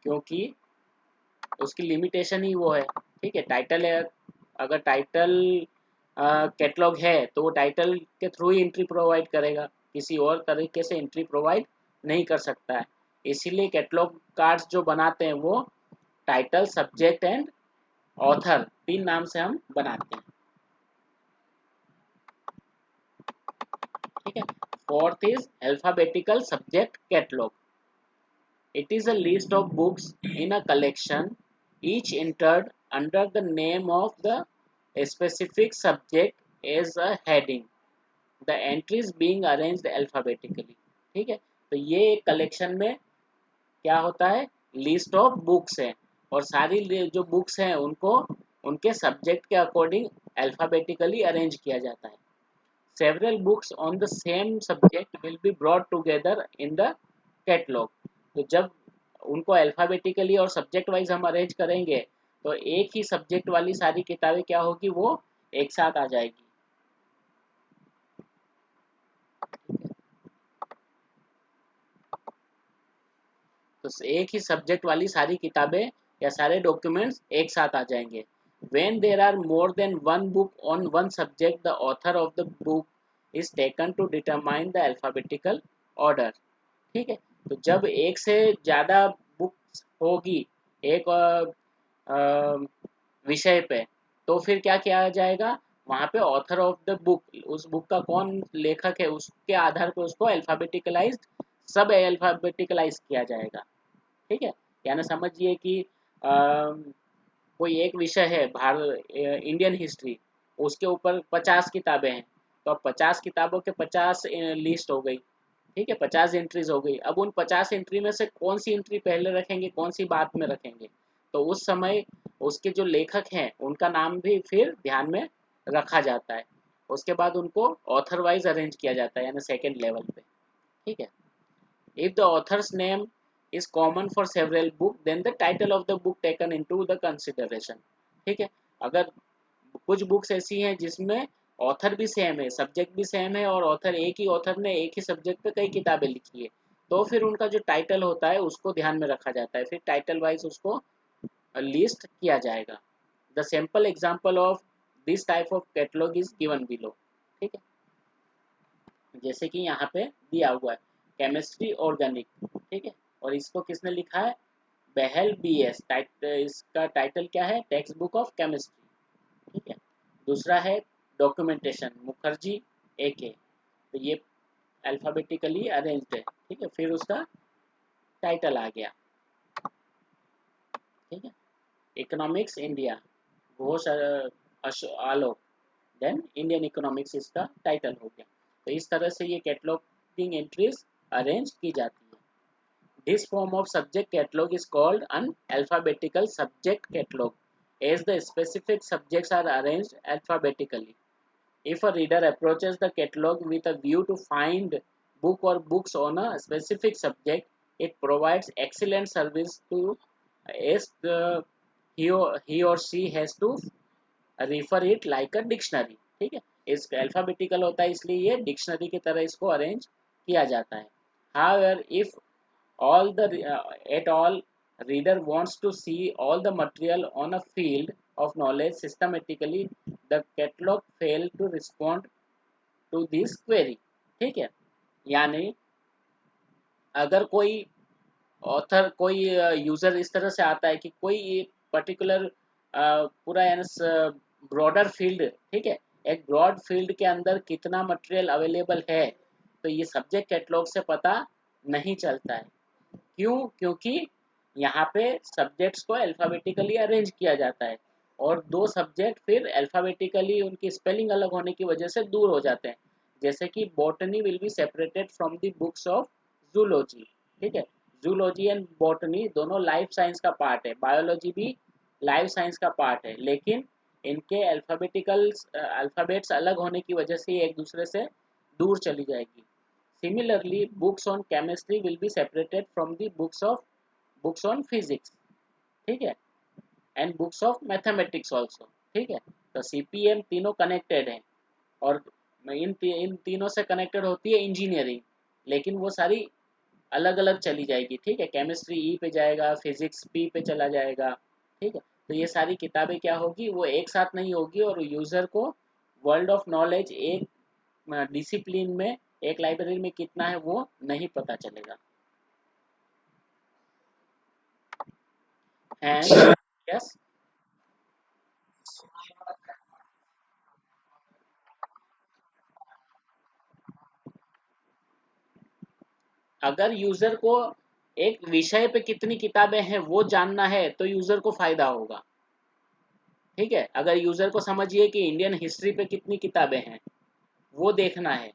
क्योंकि उसकी लिमिटेशन ही वो है। ठीक है, टाइटल है, अगर टाइटल कैटलॉग है तो वो टाइटल के थ्रू ही एंट्री प्रोवाइड करेगा, किसी और तरीके से एंट्री प्रोवाइड नहीं कर सकता है। इसीलिए कैटलॉग कार्ड्स जो बनाते हैं वो टाइटल, सब्जेक्ट एंड ऑथर, तीन नाम से हम बनाते हैं। ठीक है, fourth is alphabetical subject catalogue. It is a list of books in a collection, each entered under the name of the specific subject as a heading, the entries being arranged alphabetically। ठीक है, तो ये एक कलेक्शन में क्या होता है, लिस्ट ऑफ बुक्स है, और सारी जो बुक्स हैं उनको उनके सब्जेक्ट के अकॉर्डिंग अल्फाबेटिकली अरेंज किया जाता है। Several books on the same subject will be brought together in the catalog। तो जब उनको अल्फ़ाबेटिकली और सब्जेक्ट वाइज हम अरेंज करेंगे तो एक ही सब्जेक्ट वाली सारी किताबें क्या होगी, वो एक साथ आ जाएगी। तो एक ही सब्जेक्ट वाली सारी किताबें या सारे डॉक्यूमेंट्स एक साथ आ जाएंगे। When there are more than one book on one subject, the author of the book is taken to determine the alphabetical order। ठीक है, तो जब एक से ज़्यादा बुक्स होगी एक विषय पे, तो फिर क्या किया जाएगा, वहाँ पे ऑथर ऑफ द बुक, उस बुक का कौन लेखक है उसके आधार पर उसको अल्फ़ाबेटिकलाइज्ड, सब अल्फ़ाबेटिकलाइज किया जाएगा। ठीक है, यानी समझिए कि कोई एक विषय है, भारत इंडियन हिस्ट्री, उसके ऊपर 50 किताबें हैं, तो अब 50 किताबों के 50 लिस्ट हो गई। ठीक है, 50 एंट्रीज हो गई। अब उन 50 एंट्री में से कौन सी एंट्री पहले रखेंगे, कौन सी बाद में रखेंगे, तो उस समय उसके जो लेखक हैं उनका नाम भी फिर ध्यान में रखा जाता है। उसके बाद उनको ऑथर वाइज अरेंज किया जाता है, यानी सेकेंड लेवल पे। ठीक है, if the author's name is common for several book, then the title of the book taken into the consideration। ठीक है, अगर कुछ बुक्स ऐसी हैं जिसमें ऑथर भी सेम है, सब्जेक्ट भी सेम है, और ऑथर एक ही ऑथर ने एक ही सब्जेक्ट पे कई किताबें लिखी है, तो फिर उनका जो टाइटल होता है उसको ध्यान में रखा जाता है, फिर टाइटल वाइज उसको लिस्ट किया जाएगा। The simple example of this type of catalogue is given below. ठीक है, जैसे कि यहाँ पे दिया हुआ है केमिस्ट्री ऑर्गेनिक। ठीक है, और इसको किसने लिखा है? बेहल BS। इसका टाइटल क्या है? Text book of chemistry. ठीक है, दूसरा है डॉक्यूमेंटेशन मुखर्जी AK। तो ये अल्फाबेटिकली अरेंज्ड है। ठीक है, फिर उसका टाइटल आ गया। ठीक है, इकोनॉमिक्स इंडिया घोष आलोक, देन इंडियन इकोनॉमिक्स इसका टाइटल हो गया। तो इस तरह से ये कैटलॉगिंग एंट्रीज अरेंज की जाती है। This form of subject catalog is called an alphabetical subject catalog, as the specific subjects are arranged alphabetically. If a reader approaches the catalog with a view to find book or books on a specific subject, it provides excellent service to as he or she has to refer it like a dictionary. ठीक है, इस अल्फाबेटिकल होता है इसलिए ये डिक्शनरी की तरह इसको अरेंज किया जाता है। However, if all the at all reader wants to see all the material on a field of knowledge systematically, the catalog fail to respond to this query। ठीक है, यानी अगर कोई ऑथर कोई यूजर इस तरह से आता है कि कोई पर्टिकुलर पूरा ब्रॉडर फील्ड, ठीक है, एक ब्रॉड फील्ड के अंदर कितना मटेरियल अवेलेबल है, तो ये सब्जेक्ट कैटलॉग से पता नहीं चलता है। क्यों? क्योंकि यहाँ पे सब्जेक्ट्स को अल्फाबेटिकली अरेंज किया जाता है, और दो सब्जेक्ट फिर अल्फाबेटिकली उनकी स्पेलिंग अलग होने की वजह से दूर हो जाते हैं। जैसे कि botany will be separated from the books of zoology. ठीक है, जूलॉजी एंड बॉटनी दोनों लाइफ साइंस का पार्ट है, बायोलॉजी भी लाइफ साइंस का पार्ट है, लेकिन इनके अल्फाबेटिकल अल्फाबेट्स अलग होने की वजह से एक दूसरे से दूर चली जाएगी। Similarly, books on chemistry will be separated from the books on physics। ठीक है, and books of mathematics also. ठीक है, तो CPM तीनों कनेक्टेड हैं, और इन तीनों से कनेक्टेड होती है इंजीनियरिंग, लेकिन वो सारी अलग अलग चली जाएगी। ठीक है, केमिस्ट्री E पे जाएगा, फिजिक्स P पे चला जाएगा। ठीक है, तो ये सारी किताबें क्या होगी, वो एक साथ नहीं होगी, और यूजर को वर्ल्ड ऑफ नॉलेज एक डिसिप्लिन में, एक लाइब्रेरी में कितना है वो नहीं पता चलेगा। एंड यस, अगर यूजर को एक विषय पे कितनी किताबें हैं वो जानना है तो यूजर को फायदा होगा। ठीक है, अगर यूजर को समझिए कि इंडियन हिस्ट्री पे कितनी किताबें हैं वो देखना है,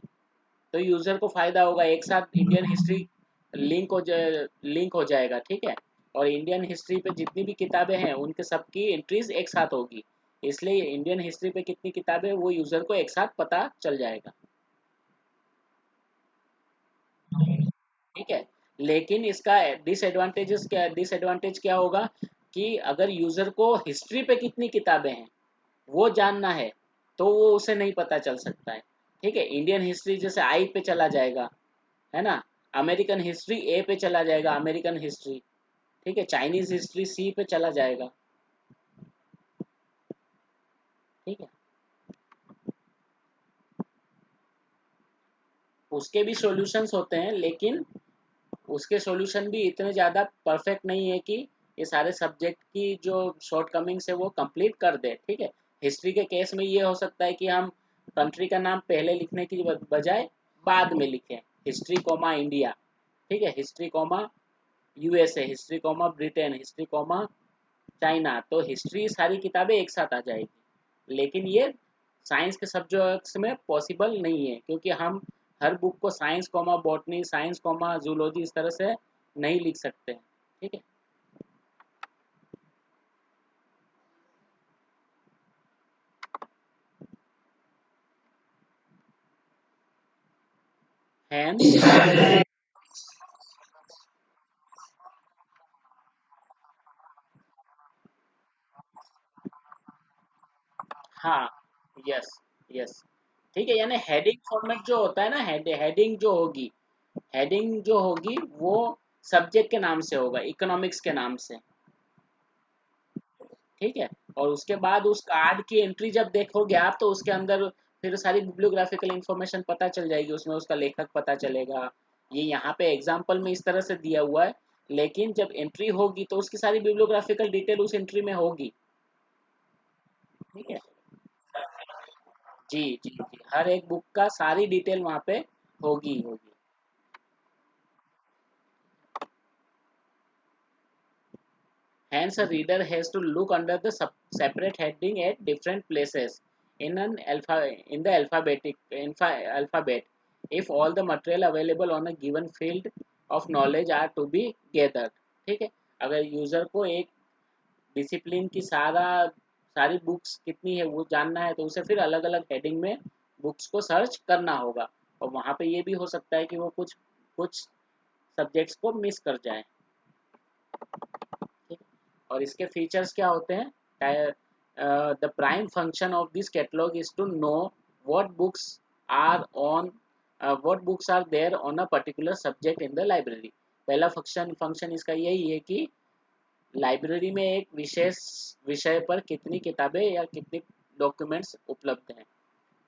तो यूजर को फायदा होगा, एक साथ इंडियन हिस्ट्री लिंक हो जाएगा। ठीक है, और इंडियन हिस्ट्री पे जितनी भी किताबें हैं उनके सबकी एंट्रीज एक साथ होगी, इसलिए इंडियन हिस्ट्री पे कितनी किताबें वो यूजर को एक साथ पता चल जाएगा। ठीक है, लेकिन इसका डिसएडवांटेज क्या होगा कि अगर यूजर को हिस्ट्री पे कितनी किताबें हैं वो जानना है तो वो उसे नहीं पता चल सकता है। ठीक है, इंडियन हिस्ट्री जैसे I पे चला जाएगा, है ना, अमेरिकन हिस्ट्री A पे चला जाएगा, अमेरिकन हिस्ट्री। ठीक है, चाइनीज हिस्ट्री C पे चला जाएगा। ठीक है, उसके भी सॉल्यूशंस होते हैं, लेकिन उसके सॉल्यूशन भी इतने ज़्यादा परफेक्ट नहीं है कि ये सारे सब्जेक्ट की जो शॉर्टकमिंग्स है वो कंप्लीट कर दे। ठीक है, हिस्ट्री के केस में ये हो सकता है कि हम कंट्री का नाम पहले लिखने की बजाय बाद में लिखें, हिस्ट्री कॉमा इंडिया। ठीक है, history comma USA, history comma Britain, history comma China, तो हिस्ट्री सारी किताबें एक साथ आ जाएगी। लेकिन ये साइंस के सब्जेक्ट्स में पॉसिबल नहीं है, क्योंकि हम हर बुक को science comma botany, science comma zoology इस तरह से नहीं लिख सकते। ठीक है, हैंस हाँ, यस, यस। ठीक है, यानी हेडिंग फॉर्मेट जो होता है ना, हेडिंग जो होगी, हेडिंग जो होगी वो सब्जेक्ट के नाम से होगा, इकोनॉमिक्स के नाम से। ठीक है, और उसके बाद उस कार्ड की एंट्री जब देखोगे आप तो उसके अंदर फिर सारी बिब्लियोग्राफिकल इंफॉर्मेशन पता चल जाएगी, उसमें उसका लेखक पता चलेगा। ये यहाँ पे एग्जाम्पल में इस तरह से दिया हुआ है, लेकिन जब एंट्री होगी तो उसकी सारी बिब्लियोग्राफिकल डिटेल उस एंट्री में होगी। ठीक है, जी जी जी, हर एक बुक का सारी डिटेल वहाँ पे होगी होगी। Hence, a reader has to look under the separate heading at different places in the alphabet if all the material available on a given field of knowledge are to be gathered। ठीक है, अगर यूजर को एक डिसिप्लिन की सारी बुक्स कितनी है वो जानना है तो उसे फिर अलग अलग हेडिंग में बुक्स को सर्च करना होगा, और वहाँ पे ये भी हो सकता है कि वो कुछ कुछ सब्जेक्ट्स को मिस कर जाए। और इसके फीचर्स क्या होते हैं? The prime function of this catalogue is to know what books are on what books are there on a particular subject in the library. पहला फंक्शन फंक्शन इसका यही है कि लाइब्रेरी में एक विशेष विषय पर कितनी किताबें या कितने डॉक्यूमेंट्स उपलब्ध हैं।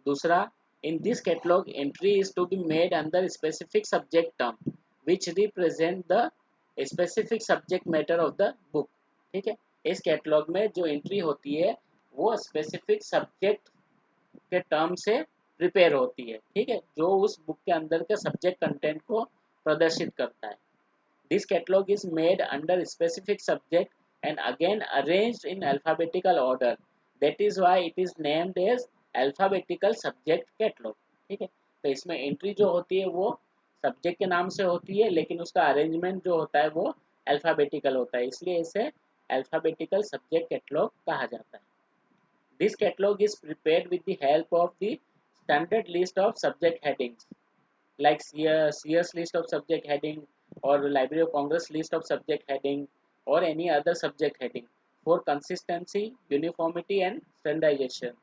दूसरा, in this catalogue entry is to be made under specific subject term which represent the specific subject matter of the book. ठीक है, इस कैटलॉग में जो एंट्री होती है वो स्पेसिफिक सब्जेक्ट के टर्म से प्रिपेयर होती है। ठीक है, जो उस बुक के अंदर के सब्जेक्ट कंटेंट को प्रदर्शित करता है। This catalogue is made under specific subject and again arranged in alphabetical order, that is why it is named as alphabetical subject catalogue. ठीक है, तो इसमें एंट्री जो होती है वो सब्जेक्ट के नाम से होती है, लेकिन उसका अरेंजमेंट जो होता है वो अल्फाबेटिकल होता है, इसलिए इसे अल्फाबेटिकल सब्जेक्ट कैटलॉग कहा जाता है। This catalog is prepared with the help of the standard list of subject headings like Sears list of subject heading or Library of Congress list of subject heading or any other subject heading for consistency, uniformity and standardization।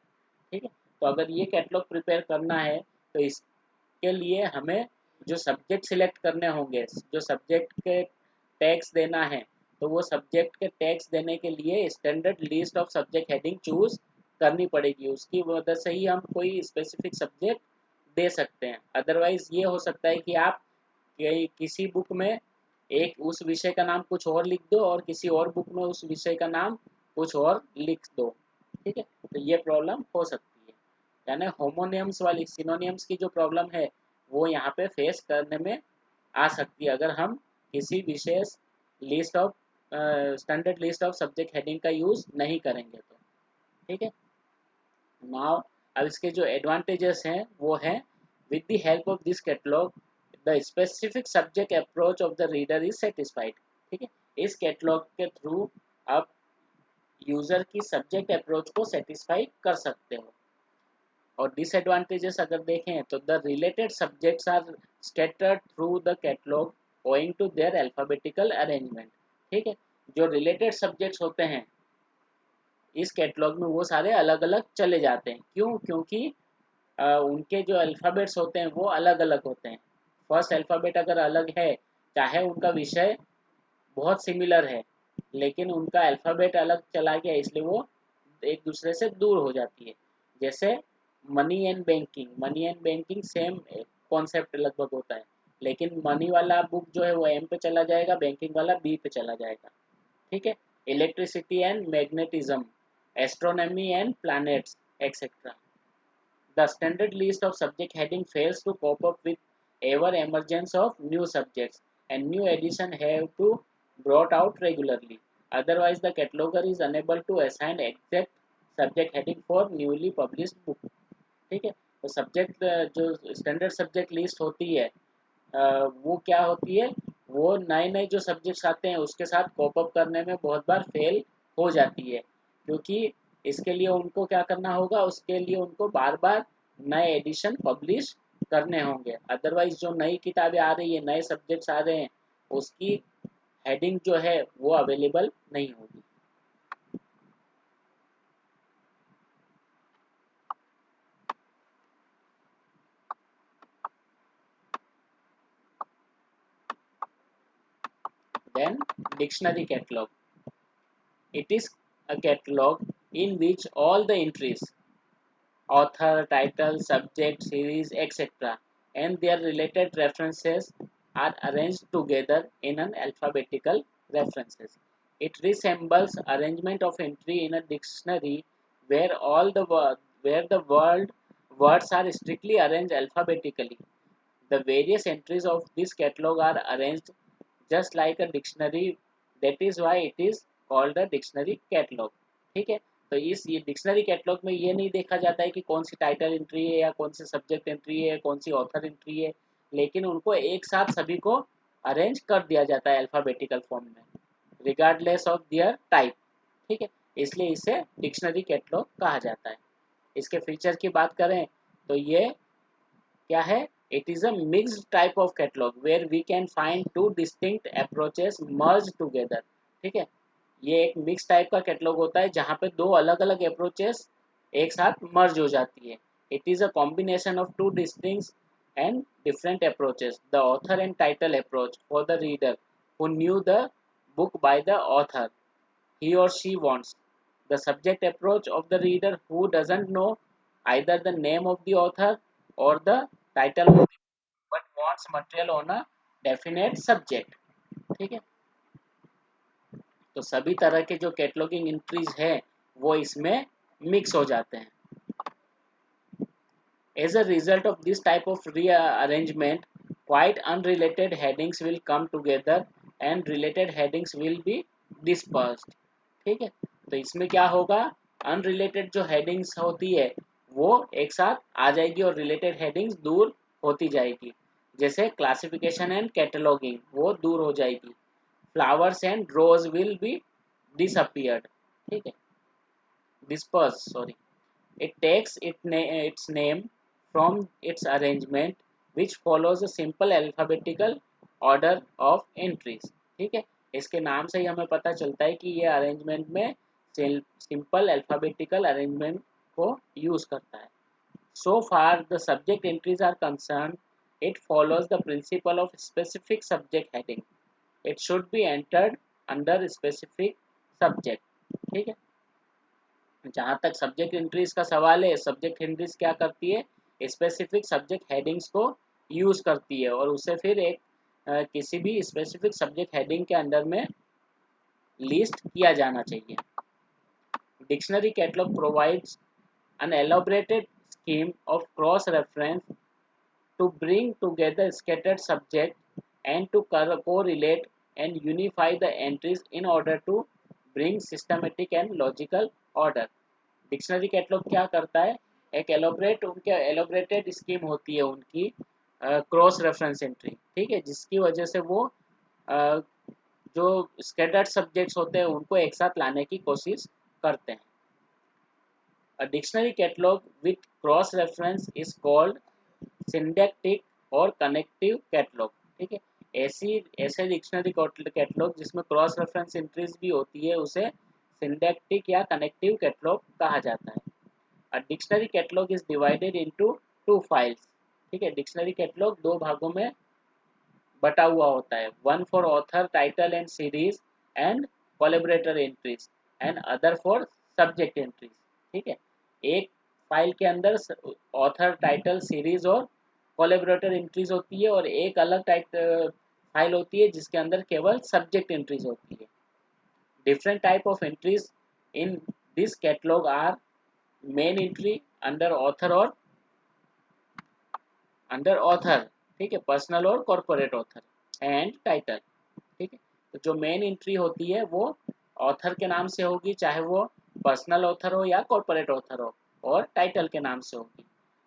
ठीक है, तो अगर ये कैटलॉग प्रिपेयर करना है तो इसके लिए हमें जो सब्जेक्ट सिलेक्ट करने होंगे, जो सब्जेक्ट के टैग्स देना है, तो वो सब्जेक्ट के टैग्स देने के लिए standard list of subject heading choose करनी पड़ेगी, उसकी वजह से ही हम कोई स्पेसिफिक सब्जेक्ट दे सकते हैं। अदरवाइज ये हो सकता है कि आप किसी बुक में एक उस विषय का नाम कुछ और लिख दो और किसी और बुक में उस विषय का नाम कुछ और लिख दो। ठीक है, तो ये प्रॉब्लम हो सकती है, यानी होमोनियम्स वाली सिनोनियम्स की जो प्रॉब्लम है वो यहाँ पे फेस करने में आ सकती है अगर हम किसी विशेष list of standard list of subject heading का यूज नहीं करेंगे तो। ठीक है, नाउ अब इसके जो एडवांटेजेस हैं वो हैं, with the help of this catalogue the specific subject approach of the reader is satisfied. ठीक है, इस कैटलॉग के थ्रू आप यूजर की सब्जेक्ट अप्रोच को सेटिस्फाई कर सकते हो। और डिसएडवांटेजेस अगर देखें तो the related subjects are scattered through the catalogue owing to their alphabetical arrangement. ठीक है, जो रिलेटेड सब्जेक्ट्स होते हैं इस कैटलॉग में वो सारे अलग अलग चले जाते हैं। क्यों? क्योंकि उनके जो अल्फ़ाबेट्स होते हैं वो अलग अलग होते हैं। फर्स्ट अल्फ़ाबेट अगर अलग है, चाहे उनका विषय बहुत सिमिलर है, लेकिन उनका अल्फ़ाबेट अलग चला गया इसलिए वो एक दूसरे से दूर हो जाती है। जैसे money and banking same concept लगभग होता है, लेकिन मनी वाला बुक जो है वो एम पे चला जाएगा, बैंकिंग वाला बी पे चला जाएगा। ठीक है, electricity and magnetism, astronomy and planets etcetera. The standard list of subject heading fails to cope up with ever emergence of new subjects, and new edition have to brought out regularly. Otherwise, the cataloger is unable to assign exact subject heading for newly published book। ठीक है, तो सब्जेक्ट जो स्टैंडर्ड सब्जेक्ट लिस्ट होती है वो क्या होती है, वो नए नए जो सब्जेक्ट्स आते हैं उसके साथ कोप अप करने में बहुत बार फेल हो जाती है, क्योंकि इसके लिए उनको क्या करना होगा, उसके लिए उनको बार बार नए एडिशन पब्लिश करने होंगे। अदरवाइज जो नई किताबें आ रही है, नए सब्जेक्ट्स आ रहे हैं, उसकी हेडिंग जो है वो अवेलेबल नहीं होगी। Then dictionary catalog. It is a catalog in which all the entries, author, title, subject, series, etc., and their related references are arranged together in an alphabetical references. It resembles arrangement of entry in a dictionary where where the words are strictly arranged alphabetically. The various entries of this catalog are arranged just like a dictionary. That is why it is called a dictionary catalog. ठीक है, तो इस ये डिक्शनरी कैटलॉग में ये नहीं देखा जाता है कि कौन सी टाइटल एंट्री है या कौन सी सब्जेक्ट एंट्री है, कौन सी ऑथर एंट्री है, लेकिन उनको एक साथ सभी को अरेंज कर दिया जाता है अल्फाबेटिकल फॉर्म में, रिगार्डलेस ऑफ दियर टाइप. ठीक है, इसलिए इसे डिक्शनरी कैटलॉग कहा जाता है. इसके फीचर की बात करें तो ये क्या है, it is a mixed type of catalogue where we can find two distinct approaches merge together. ठीक है, ये एक मिक्स टाइप का कैटलॉग होता है जहाँ पे दो अलग अलग अप्रोचेस एक साथ मर्ज हो जाती है. It is a combination of two distinct and different approaches, the author and title approach for the reader who knew the book by the author he or she wants, the subject approach of the reader who doesn't know either the name of the author or the title of the book but wants material on a definite subject. ठीक है, तो सभी तरह के जो कैटलॉगिंग एंट्रीज है वो इसमें मिक्स हो जाते हैं. As a result of this type of rearrangement, quite unrelated headings will come together and related headings will be dispersed. ठीक है, तो इसमें क्या होगा, अनरिलेटेड जो हेडिंग्स होती है वो एक साथ आ जाएगी और रिलेटेड हेडिंग्स दूर होती जाएगी. जैसे क्लासिफिकेशन एंड कैटलॉगिंग वो दूर हो जाएगी. Flowers and rose will be disappeared. ठीक है, disperse sorry. It takes its name from its arrangement which follows a simple alphabetical order of entries. ठीक है, इसके नाम से ही हमें पता चलता है कि ये अरेंजमेंट में सिंपल अल्फाबेटिकल अरेंजमेंट को यूज करता है. So far the subject entries are concerned, it follows the principle of specific subject heading. It should be entered under specific subject. ठीक है, जहाँ तक सब्जेक्ट एंट्रीज का सवाल है, सब्जेक्ट एंट्रीज क्या करती है, स्पेसिफिक सब्जेक्ट हेडिंग्स को यूज करती है और उसे फिर एक किसी भी स्पेसिफिक सब्जेक्ट हेडिंग के अंदर में लिस्ट किया जाना चाहिए. Dictionary catalogue provides an elaborated scheme of cross reference to bring together scattered subjects and to correlate and unify the entries in order to bring systematic and logical order. Dictionary catalogue क्या करता है, एक उनके एलोबरेटेड स्कीम होती है उनकी क्रॉस रेफरेंस एंट्री. ठीक है, जिसकी वजह से वो जो स्कैटर्ड सब्जेक्ट्स होते हैं उनको एक साथ लाने की कोशिश करते हैं. A dictionary catalog with cross reference is called syntactic और connective catalog. ठीक है, ऐसे डिक्शनरी कैटलॉग जिसमें क्रॉस रेफरेंस एंट्रीज भी होती है उसे सिंटैक्टिक या कनेक्टिव कैटलॉग कहा जाता है. A dictionary catalog is divided into two files. ठीक है, डिक्शनरी कैटलॉग दो भागों में बटा हुआ होता है. One for author title and series and collaborator entries and other for subject entries. ठीक है, एक फाइल के अंदर ऑथर टाइटल सीरीज और कोलैबोरेटर एंट्रीज होती है और एक अलग फाइल होती है जिसके अंदर केवल सब्जेक्ट एंट्रीज होती है. Different type of entries in this catalogue are main entry under author और अंडर ऑथर. ठीक है, पर्सनल और कॉर्पोरेट ऑथर एंड टाइटल. ठीक है, तो जो मेन एंट्री होती है वो ऑथर के नाम से होगी, चाहे वो पर्सनल ऑथर हो या कॉर्पोरेट ऑथर हो, और टाइटल के नाम से होगी.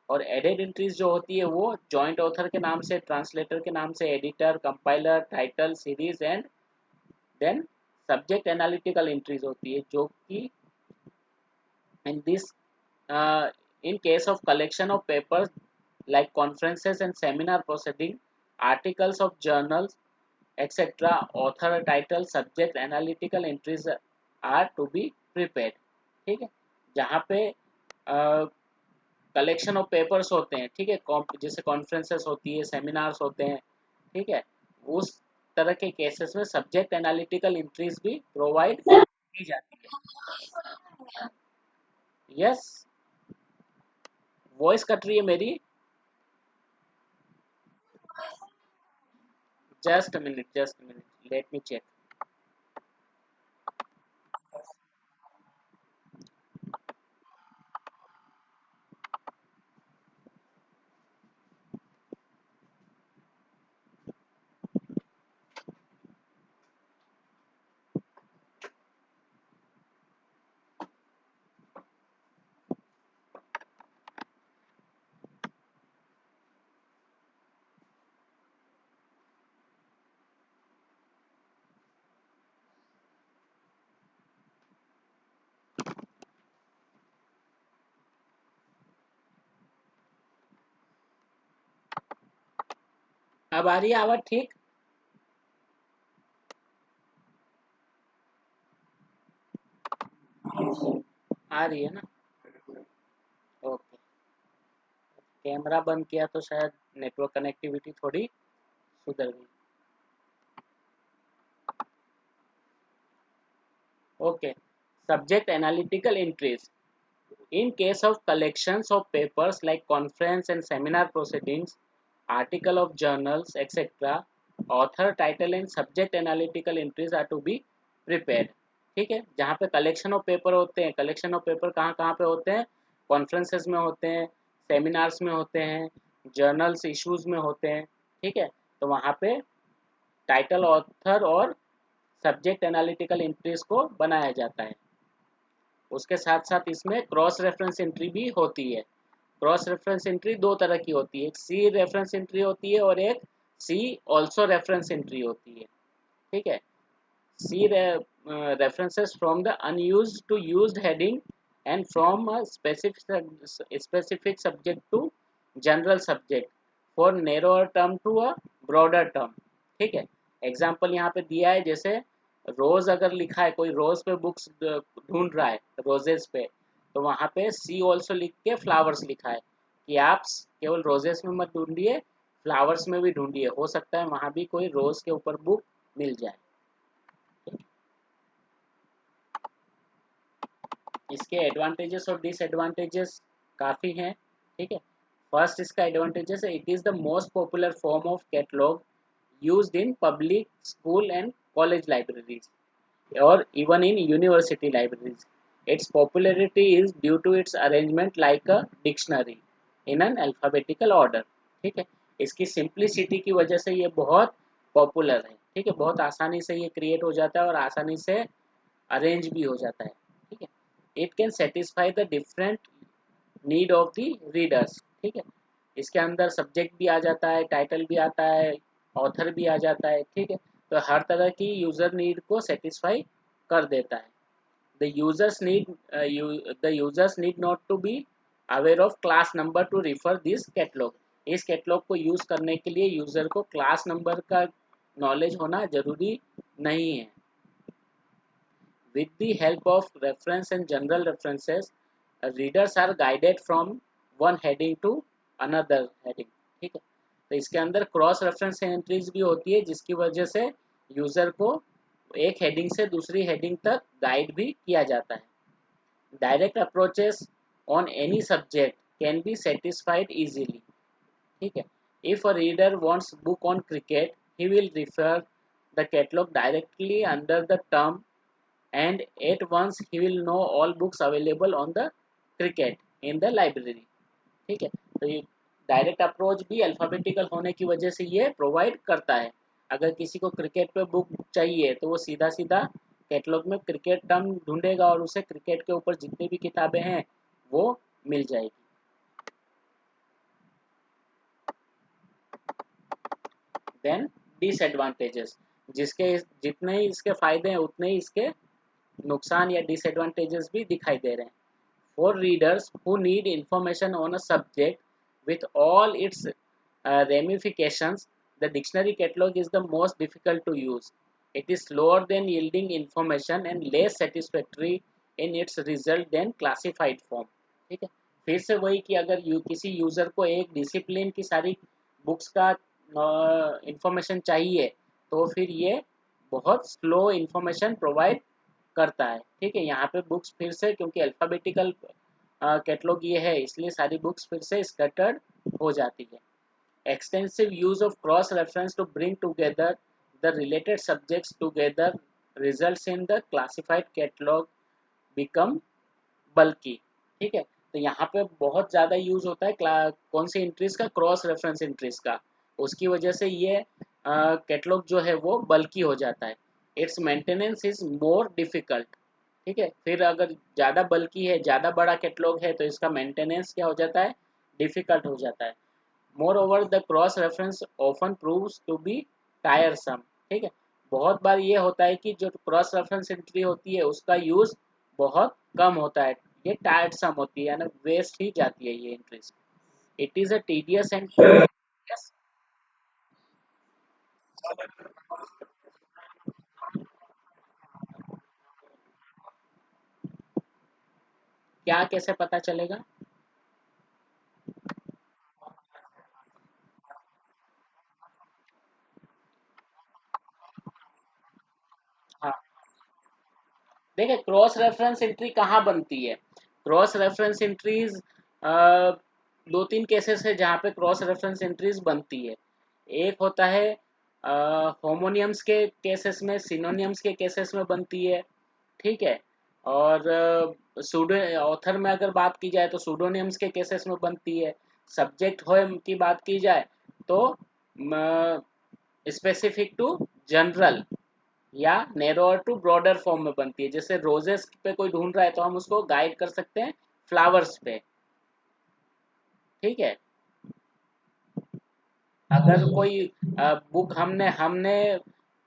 और एडेड एंट्रीज जो होती है वो जॉइंट ऑथर के नाम से, ट्रांसलेटर के नाम से, editor, compiler, title, series and then subject analytical entries होती है, जो कि in this in case of collection of papers like conferences and seminar proceeding, articles of journals, etc., author, title, subject, analytical entries are to be prepared. ठीक है, जहाँ पे कलेक्शन ऑफ पेपर्स होते हैं, ठीक है, जैसे कॉन्फ्रेंसेस होती है, सेमिनार्स होते हैं, ठीक है, उस तरह के केसेस में सब्जेक्ट एनालिटिकल एंट्रीज भी प्रोवाइड की जाती है। यस, वॉइस कट रही है मेरी। Just minute, let me check. अब आ रही है आवाज ठीक? आ रही है ना? ओके। कैमरा बंद किया तो शायद नेटवर्क कनेक्टिविटी थोड़ी सुधर गई। Okay, subject analytical entries. In case of collections of papers like conference and seminar proceedings, article of journals, etc., author, title and subject analytical entries are to be prepared. ठीक है, जहाँ पे कलेक्शन ऑफ पेपर होते हैं, कलेक्शन ऑफ पेपर कहाँ कहाँ पे होते हैं? कॉन्फ्रेंसेस में होते हैं, सेमिनार्स में होते हैं, जर्नल्स इश्यूज में होते हैं। ठीक है, तो वहाँ पे टाइटल, ऑथर और सब्जेक्ट एनालिटिकल एंट्रीज को बनाया जाता है। उसके साथ साथ इसमें क्रॉस रेफरेंस एंट्री भी होती है। क्रॉस रेफरेंस एंट्री दो तरह की होती है, एक सी रेफरेंस एंट्री होती है और एक सी ऑल्सो रेफरेंस एंट्री होती है। ठीक है, सी references from the unused to used heading and from a specific subject to general subject for narrower term to a broader term। ठीक है, एग्जाम्पल यहाँ पे दिया है, जैसे रोज अगर लिखा है, कोई रोज पे बुक्स ढूंढ रहा है, रोजेस पे, तो वहाँ पे सी ऑल्सो लिख के फ्लावर्स लिखा है कि आप केवल रोजेस में मत ढूंढिए, फ्लावर्स में भी ढूंढिए, हो सकता है वहाँ भी कोई रोज के ऊपर बुक मिल जाए। इसके एडवांटेजेस और डिसएडवांटेजेस काफ़ी हैं। ठीक है, फर्स्ट इसका एडवांटेजेस है, it is the most popular form of catalogue used in public school and college libraries और even in university libraries. Its popularity is due to its arrangement like a dictionary in an alphabetical order। ठीक है, इसकी सिंप्लिसिटी की वजह से ये बहुत पॉपुलर है। ठीक है, बहुत आसानी से ये क्रिएट हो जाता है और आसानी से अरेंज भी हो जाता है। ठीक है, it can satisfy the different need of the readers. ठीक है, इसके अंदर सब्जेक्ट भी आ जाता है, टाइटल भी आता है, ऑथर भी आ जाता है। ठीक है, तो हर तरह की यूजर नीड को सेटिस्फाई कर देता है। The users need the users need not to be aware of class number to refer this catalogue. इस कैटलॉग को यूज करने के लिए यूजर को क्लास नंबर का नॉलेज होना जरूरी नहीं है। With the help of reference and general references, readers are guided from one heading to another heading। ठीक है, तो इसके अंदर क्रॉस रेफरेंस एंट्रीज भी होती है, जिसकी वजह से यूजर को एक हेडिंग से दूसरी हेडिंग तक गाइड भी किया जाता है। Direct approaches on any subject can be satisfied easily. ठीक है, if a reader wants book on cricket, he will refer the catalog directly under the term and at once he will know all books available on the cricket in the library। ठीक है, तो ये डायरेक्ट अप्रोच भी अल्फाबेटिकल होने की वजह से ये प्रोवाइड करता है। अगर किसी को क्रिकेट पे बुक चाहिए तो वो सीधा सीधा कैटलॉग में क्रिकेट टर्म ढूंढेगा और उसे क्रिकेट के ऊपर जितनी भी किताबें हैं वो मिल जाएगी। देन डिसएडवांटेजेस, जिसके जितने ही इसके फायदे हैं उतने ही इसके नुकसान या डिसएडवांटेजेस भी दिखाई दे रहे हैं। For readers who need information on a subject with all its ramifications, the dictionary catalog is the most difficult to use. It is slower than yielding information and less satisfactory in its result than classified form। ठीक है, फिर से वही कि अगर किसी यूजर को एक डिसिप्लिन की सारी बुक्स का इंफॉर्मेशन चाहिए तो फिर ये बहुत स्लो इंफॉर्मेशन प्रोवाइड करता है। ठीक है, यहाँ पे बुक्स फिर से, क्योंकि अल्फ़ाबेटिकल कैटलॉग ये है, इसलिए सारी बुक्स फिर से स्कैटर्ड हो जाती है। Extensive use of cross-reference to bring together the related subjects together results in the classified catalog become bulky। ठीक है, तो यहाँ पे बहुत ज़्यादा यूज होता है कौन सी इंट्रीज का, क्रॉस रेफरेंस इंट्रीज का। उसकी वजह से ये कैटलॉग जो है वो बल्कि हो जाता है। It's maintenance is more difficult. ठीक है, फिर अगर ज़्यादा बल्कि है, ज़्यादा बड़ा कैटलॉग है, तो इसका मेंटेनेंस क्या हो जाता है, डिफिकल्ट हो जाता है। Moreover, the cross reference often proves to be tiresome। ठीक है, बहुत बार ये होता है कि जो क्रॉस रेफरेंस एंट्री होती है उसका यूज बहुत कम होता है, ये टायर्डसम होती है, यानी वेस्ट ही जाती है ये entries. It is a tedious and yes. क्या कैसे पता चलेगा? हाँ, देखिए क्रॉस रेफरेंस एंट्री कहाँ बनती है। क्रॉस रेफरेंस एंट्रीज दो तीन केसेस है जहाँ पे क्रॉस रेफरेंस एंट्रीज बनती है। एक होता है होमोनियम्स के केसेस में, सिनोनियम्स के केसेस में बनती है। ठीक है, और सूडो ऑथर में अगर बात की जाए तो सूडोनियम्स के केसेस में बनती है। सब्जेक्ट होम की बात की जाए तो स्पेसिफिक टू जनरल या नैरोअर टू ब्रॉडर फॉर्म में बनती है। जैसे रोजेस पे कोई ढूंढ रहा है तो हम उसको गाइड कर सकते हैं फ्लावर्स पे। ठीक है, अगर कोई बुक हमने हमने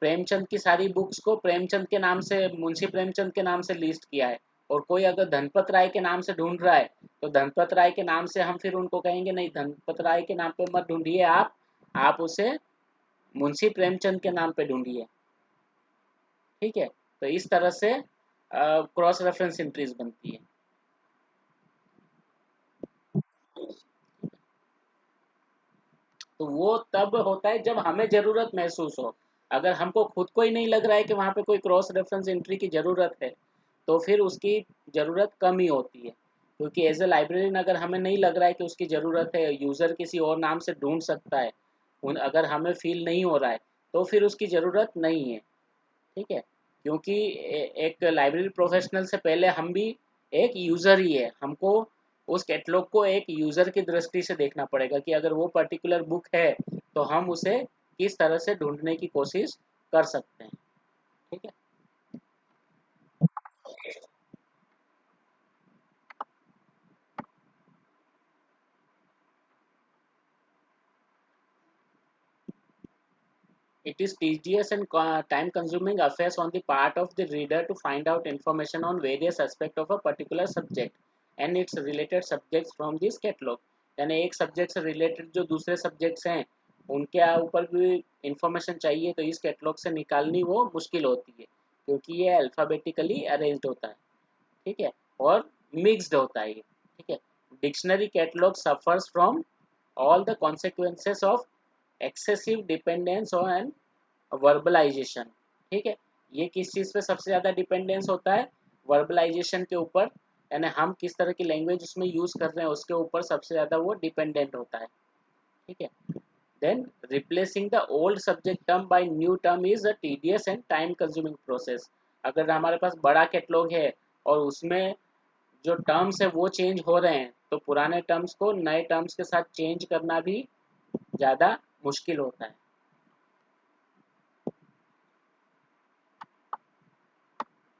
प्रेमचंद की सारी बुक्स को प्रेमचंद के नाम से, मुंशी प्रेमचंद के नाम से लिस्ट किया है, और कोई अगर धनपत राय के नाम से ढूंढ रहा है तो धनपत राय के नाम से हम फिर उनको कहेंगे नहीं, धनपत राय के नाम पे मत ढूंढिए, आप उसे मुंशी प्रेमचंद के नाम पे ढूंढिए। ठीक है, तो इस तरह से क्रॉस रेफरेंस एंट्रीज बनती है। तो वो तब होता है जब हमें ज़रूरत महसूस हो। अगर हमको खुद को ही नहीं लग रहा है कि वहाँ पे कोई क्रॉस रेफरेंस एंट्री की ज़रूरत है, तो फिर उसकी ज़रूरत कम ही होती है। क्योंकि एज ए लाइब्रेरियन अगर हमें नहीं लग रहा है कि उसकी ज़रूरत है, यूज़र किसी और नाम से ढूंढ सकता है, उन अगर हमें फील नहीं हो रहा है, तो फिर उसकी ज़रूरत नहीं है। ठीक है, क्योंकि एक लाइब्रेरी प्रोफेशनल से पहले हम भी एक यूज़र ही है। हमको उस कैटलॉग को एक यूज़र की दृष्टि से देखना पड़ेगा कि अगर वो पर्टिकुलर बुक है तो हम उसे किस तरह से ढूंढने की कोशिश कर सकते हैं। ठीक है, it is tedious and time consuming affairs on the part of the reader to find out information on various aspects of a particular subject and its related subjects from this catalog। यानी एक सब्जेक्ट से रिलेटेड जो दूसरे सब्जेक्ट्स हैं उनके ऊपर भी इंफॉर्मेशन चाहिए, तो इस कैटलॉग से निकालनी वो मुश्किल होती है, क्योंकि ये अल्फ़ाबेटिकली अरेंज्ड होता है। ठीक है, और मिक्स्ड होता है ये। ठीक है, dictionary catalogue suffers from all the consequences of excessive dependence on verbalisation. ठीक है, ये किस चीज़ पे सबसे ज़्यादा डिपेंडेंस होता है, वर्बलाइजेशन के ऊपर, यानी हम किस तरह की लैंग्वेज उसमें यूज़ कर रहे हैं उसके ऊपर सबसे ज़्यादा वो डिपेंडेंट होता है। ठीक है, then replacing the old subject term by new term is a tedious and time consuming process. अगर हमारे पास बड़ा कैटलॉग है और उसमें जो टर्म्स है वो चेंज हो रहे हैं, तो पुराने टर्म्स को नए टर्म्स के साथ चेंज करना भी ज़्यादा मुश्किल होता है।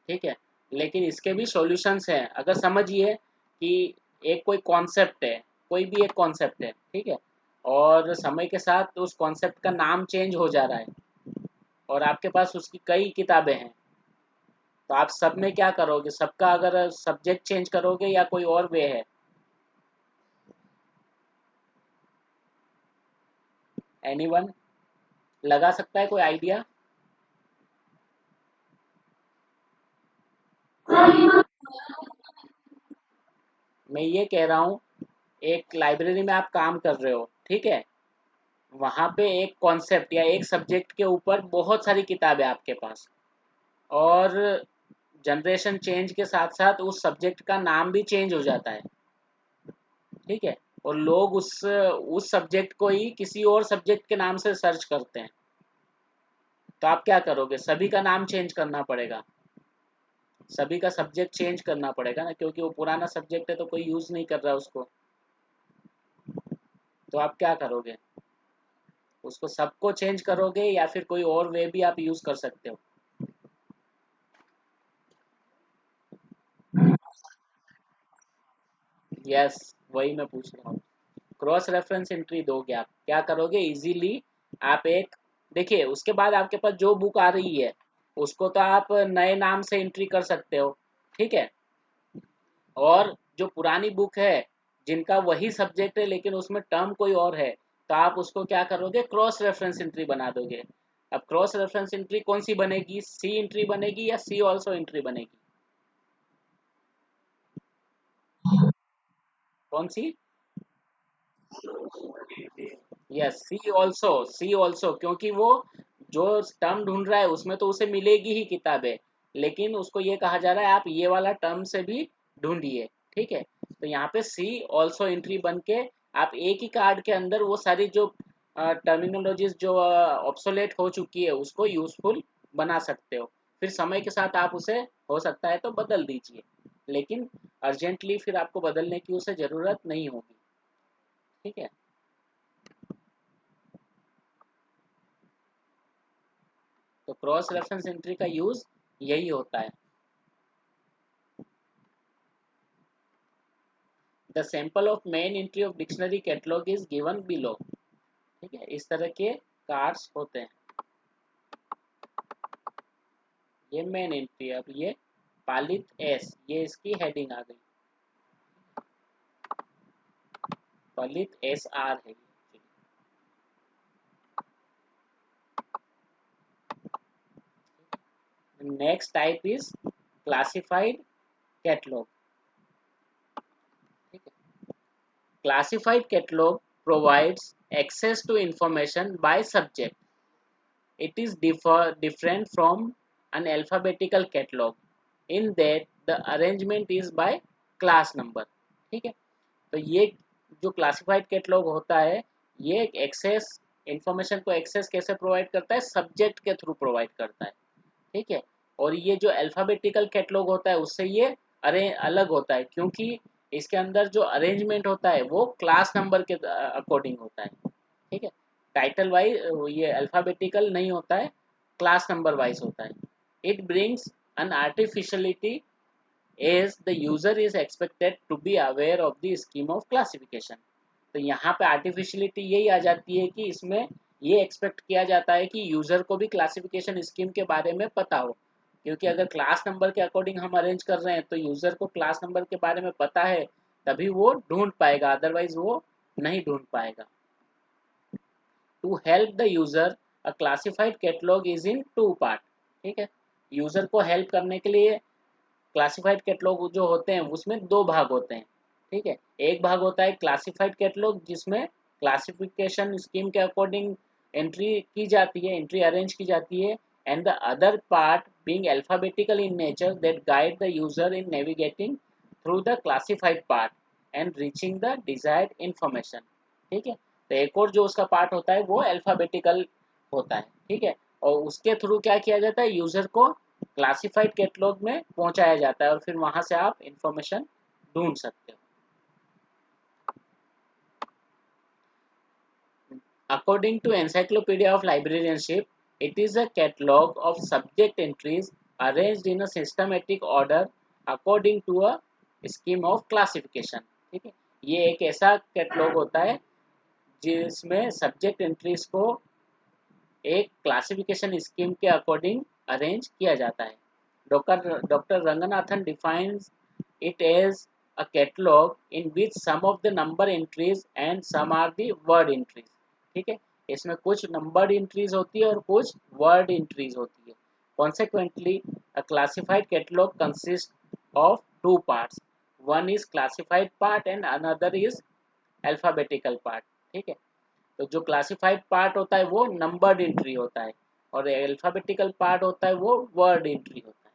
ठीक है, लेकिन इसके भी सॉल्यूशंस हैं। अगर समझिए कि एक कोई कॉन्सेप्ट है, कोई भी एक कॉन्सेप्ट है, ठीक है, और समय के साथ उस कॉन्सेप्ट का नाम चेंज हो जा रहा है और आपके पास उसकी कई किताबें हैं, तो आप सब में क्या करोगे, सबका अगर सब्जेक्ट चेंज करोगे या कोई और वे है? एनीवन लगा सकता है कोई आइडिया? मैं ये कह रहा हूँ, एक लाइब्रेरी में आप काम कर रहे हो, ठीक है, वहां पे एक कॉन्सेप्ट या एक सब्जेक्ट के ऊपर बहुत सारी किताबें आपके पास, और जनरेशन चेंज के साथ साथ उस सब्जेक्ट का नाम भी चेंज हो जाता है, ठीक है, और लोग उस सब्जेक्ट को ही किसी और सब्जेक्ट के नाम से सर्च करते हैं। तो आप क्या करोगे, सभी का नाम चेंज करना पड़ेगा, सभी का सब्जेक्ट चेंज करना पड़ेगा ना, क्योंकि वो पुराना सब्जेक्ट है तो कोई यूज नहीं कर रहा उसको। तो आप क्या करोगे, उसको सबको चेंज करोगे या फिर कोई और वे भी आप यूज कर सकते हो? यस, वही मैं पूछ रहा हूँ। क्रॉस रेफरेंस एंट्री दोगे आप, क्या करोगे इजीली, आप एक, देखिए उसके बाद आपके पास जो बुक आ रही है उसको तो आप नए नाम से एंट्री कर सकते हो, ठीक है, और जो पुरानी बुक है जिनका वही सब्जेक्ट है लेकिन उसमें टर्म कोई और है, तो आप उसको क्या करोगे, क्रॉस रेफरेंस एंट्री बना दोगे। अब क्रॉस रेफरेंस एंट्री कौन सी बनेगी, सी एंट्री बनेगी या सी ऑल्सो एंट्री बनेगी? कौन सी? यस, सी ऑल्सो, क्योंकि वो जो टर्म ढूंढ रहा है उसमें तो उसे मिलेगी ही किताबें, लेकिन उसको ये कहा जा रहा है आप ये वाला टर्म से भी ढूंढिए, ठीक है। तो यहाँ पे सी ऑल्सो एंट्री बन के आप एक ही कार्ड के अंदर वो सारी जो टर्मिनोलॉजीज जो ऑब्सोलेट हो चुकी है उसको यूजफुल बना सकते हो। फिर समय के साथ आप उसे हो सकता है तो बदल दीजिए, लेकिन अर्जेंटली फिर आपको बदलने की उसे जरूरत नहीं होगी, ठीक है। तो क्रॉस रेफरेंस एंट्री का यूज यही होता है। The sample of main entry of dictionary catalogue is given below, ठीक है, इस तरह के कार्ड्स होते हैं। ये मेन एंट्री, अब ये पालित एस, ये इसकी हेडिंग आ गई, पालित एस आर है। Next type is classified catalogue, ठीक है। Classified catalogue provides access to information by subject. It is different from an alphabetical catalog in that the arrangement is by class number, ठीक है। तो ये जो क्लासिफाइड कैटलॉग होता है, ये एक्सेस, इंफॉर्मेशन को एक्सेस कैसे प्रोवाइड करता है, सब्जेक्ट के थ्रू प्रोवाइड करता है, ठीक है। और ये जो अल्फ़ाबेटिकल कैटलॉग होता है उससे ये अरे अलग होता है, क्योंकि इसके अंदर जो अरेंजमेंट होता है वो क्लास नंबर के अकॉर्डिंग होता है, ठीक है। टाइटल वाइज ये अल्फ़ाबेटिकल नहीं होता है, क्लास नंबर वाइज होता है। It brings an artificiality as the user is expected to be aware of the scheme of classification. तो यहाँ पे आर्टिफिशियलिटी यही आ जाती है कि इसमें ये एक्सपेक्ट किया जाता है कि यूजर को भी क्लासिफिकेशन स्कीम के बारे में पता हो, क्योंकि अगर क्लास नंबर के अकॉर्डिंग हम अरेंज कर रहे हैं तो यूजर को क्लास नंबर के बारे में पता है, तभी वो ढूंढ पाएगा, अदरवाइज वो नहीं ढूंढ पाएगा। To help the user, a classified catalogue is in two part, ठीक है। यूजर को हेल्प करने के लिए क्लासिफाइड कैटलॉग जो होते हैं उसमें दो भाग होते हैं, ठीक है। एक भाग होता है क्लासिफाइड कैटलॉग जिसमें क्लासिफिकेशन स्कीम के अकॉर्डिंग एंट्री की जाती है, एंट्री अरेंज की जाती है, and the other part being alphabetical in nature that guide the user in navigating through the classified part and reaching the desired information, ठीक है। तो एक और जो उसका पार्ट होता है वो अल्फाबेटिकल होता है, ठीक है, और उसके थ्रू क्या किया जाता है, यूजर को क्लासिफाइड कैटलॉग में पहुंचाया जाता है और फिर वहां से आप इंफॉर्मेशन ढूंढ सकते हो। According to Encyclopedia of Librarianship, it is a catalog of subject entries arranged in a systematic order according to a scheme of classification, ठीक है। ये एक ऐसा कैटलॉग होता है जिसमें सब्जेक्ट एंट्रीज को एक क्लासिफिकेशन स्कीम के अकॉर्डिंग अरेंज किया जाता है। Doctor Ranganathan defines it as a catalog in which some of the number entries and some are the word entries, ठीक है। इसमें कुछ नंबर्ड एंट्रीज होती है और कुछ वर्ड एंट्रीज होती है। Consequently, a classified catalog consists of two parts. One is classified part and another is alphabetical part, ठीक है। तो जो क्लासिफाइड पार्ट होता है वो नंबर्ड एंट्री होता है और अल्फाबेटिकल पार्ट होता है वो वर्ड एंट्री होता है।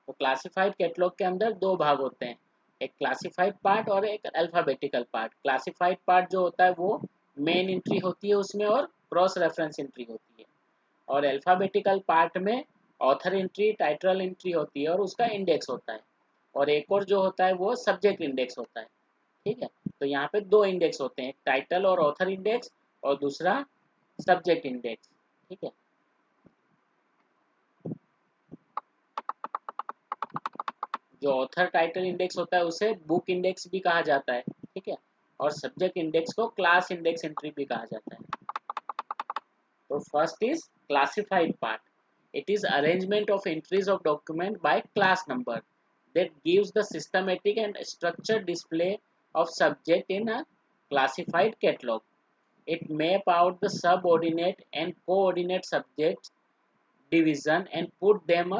तो क्लासिफाइड कैटलॉग के अंदर दो भाग होते हैं, एक क्लासिफाइड पार्ट और एक अल्फाबेटिकल पार्ट। क्लासिफाइड पार्ट जो होता है वो मेन एंट्री होती है उसमें और क्रॉस रेफरेंस एंट्री होती है, और अल्फाबेटिकल पार्ट में ऑथर एंट्री, टाइटल एंट्री होती है और उसका इंडेक्स होता है, और एक और जो होता है वो सब्जेक्ट इंडेक्स होता है। ठीक है, तो यहाँ पे दो इंडेक्स होते हैं, टाइटल और ऑथर इंडेक्स और दूसरा सब्जेक्ट इंडेक्स। ठीक है, जो ऑथर टाइटल इंडेक्स होता है उसे बुक इंडेक्स भी कहा जाता है। ठीक है, और सब्जेक्ट इंडेक्स को क्लास इंडेक्स एंट्री भी कहा जाता है। तो first is classified part. It is arrangement of entries of document by class number that gives the systematic and structured display of subject in a classified catalog. It map out the subordinate and coordinate subjects division and put them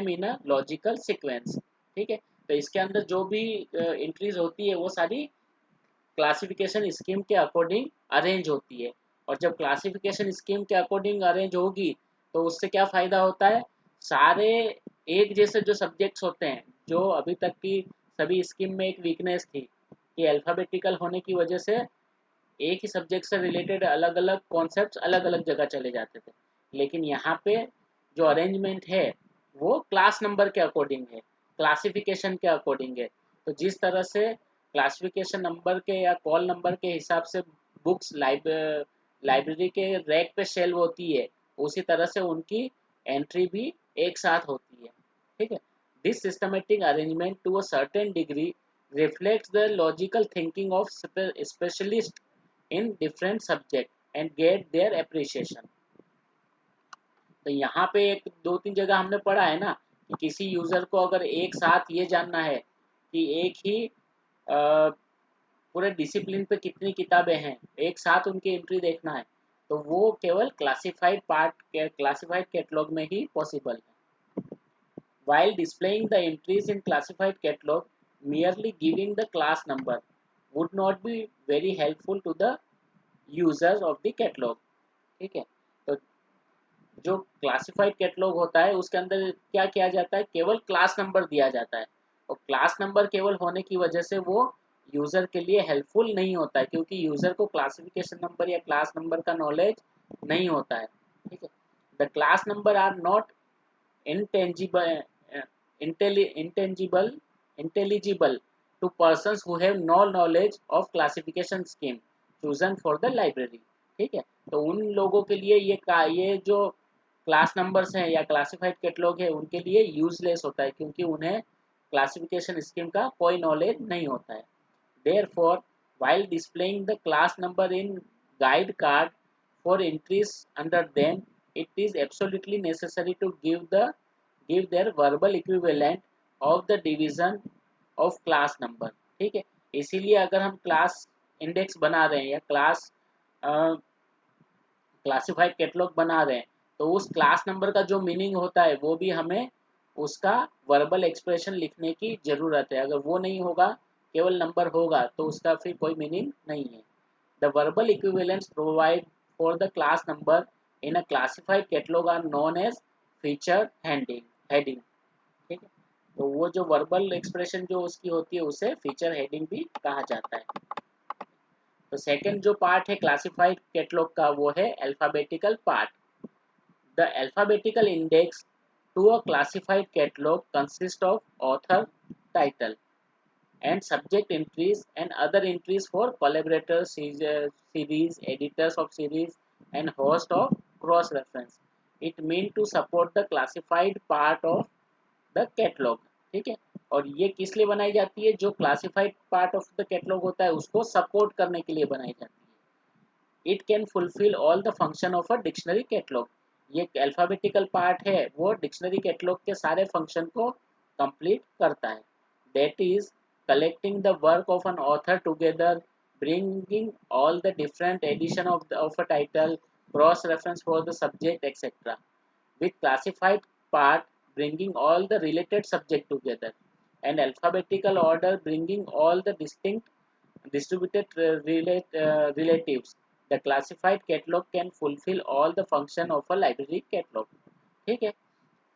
in a logical sequence. ठीक है, तो इसके अंदर जो भी एंट्रीज होती है वो सारी क्लासिफिकेशन स्कीम के अकॉर्डिंग अरेंज होती है, और जब क्लासिफिकेशन स्कीम के अकॉर्डिंग अरेंज होगी तो उससे क्या फ़ायदा होता है, सारे एक जैसे जो सब्जेक्ट्स होते हैं, जो अभी तक की सभी स्कीम में एक वीकनेस थी कि अल्फ़ाबेटिकल होने की वजह से एक ही सब्जेक्ट से रिलेटेड अलग अलग कॉन्सेप्ट अलग अलग जगह चले जाते थे, लेकिन यहाँ पे जो अरेंजमेंट है वो क्लास नंबर के अकॉर्डिंग है, क्लासिफिकेशन के अकॉर्डिंग है। तो जिस तरह से क्लासिफिकेशन नंबर के या कॉल नंबर के हिसाब से बुक्स लाइब्रेरी के रैक पे शेल्व होती है, उसी तरह से उनकी एंट्री भी एक साथ होती है। ठीक है, this systematic arrangement to a certain degree reflects the logical thinking of specialists in different subject and get their appreciation। तो यहाँ पे एक दो तीन जगह हमने पढ़ा है ना कि किसी यूजर को अगर एक साथ ये जानना है कि एक ही पूरे डिसिप्लिन पे कितनी किताबें हैं, एक साथ उनकी एंट्री देखना है, तो वो केवल क्लासिफाइड कैटलॉग में ही पॉसिबल है। While displaying the entries in classified catalog, merely giving the class number would not be very helpful to the users of the catalog। ठीक है, तो जो क्लासिफाइड कैटलॉग होता है उसके अंदर क्या किया जाता है, केवल क्लास नंबर दिया जाता है, और क्लास नंबर केवल होने की वजह से वो यूजर के लिए हेल्पफुल नहीं होता है, क्योंकि यूजर को क्लासिफिकेशन नंबर या क्लास नंबर का नॉलेज नहीं होता है। ठीक है, the class number are not intangible intangible intelligible to persons who have no knowledge of classification scheme chosen for the library। ठीक है, तो उन लोगों के लिए ये जो क्लास नंबर्स हैं या क्लासिफाइड कैटलॉग है उनके लिए यूजलेस होता है, क्योंकि उन्हें क्लासिफिकेशन स्कीम का कोई नॉलेज नहीं होता है। Therefore, while displaying the class number in guide card for entries under them, it is absolutely necessary to give their verbal equivalent of the division of class number। ठीक है, इसीलिए अगर हम क्लास इंडेक्स बना रहे हैं या क्लासिफाइड कैटलॉग बना रहे हैं, तो उस क्लास नंबर का जो मीनिंग होता है वो भी हमें उसका वर्बल एक्सप्रेशन लिखने की ज़रूरत है। अगर वो नहीं होगा, केवल नंबर होगा, तो उसका फिर कोई मीनिंग नहीं है। The verbal equivalents provide for the class number in a classified catalogue are known as feature heading. ठीक है, तो वो जो वर्बल एक्सप्रेशन जो उसकी होती है उसे फीचर हेडिंग भी कहा जाता है। तो सेकंड जो पार्ट है क्लासिफाइड कैटलॉग का वो है alphabetical part. The alphabetical index to a classified catalogue consist of author, title and subject entries and other entries for collaborators, series, editors of series and host of cross reference। It mean to support the classified part of the catalog। ठीक है, और ये किस लिए बनाई जाती है, जो classified part of the catalogue होता है उसको सपोर्ट करने के लिए बनाई जाती है। It can fulfil all the function of a dictionary catalogue. ये अल्फाबेटिकल पार्ट है वो डिक्शनरी कैटलॉग के सारे फंक्शन को कंप्लीट करता है। That is collecting the work of an author together, bringing all the different edition of a title, cross reference for the subject, etc. With classified part, bringing all the related subject together, and alphabetical order bringing all the distinct distributed relatives. The classified catalog can fulfill all the function of a library catalog. ठीक है,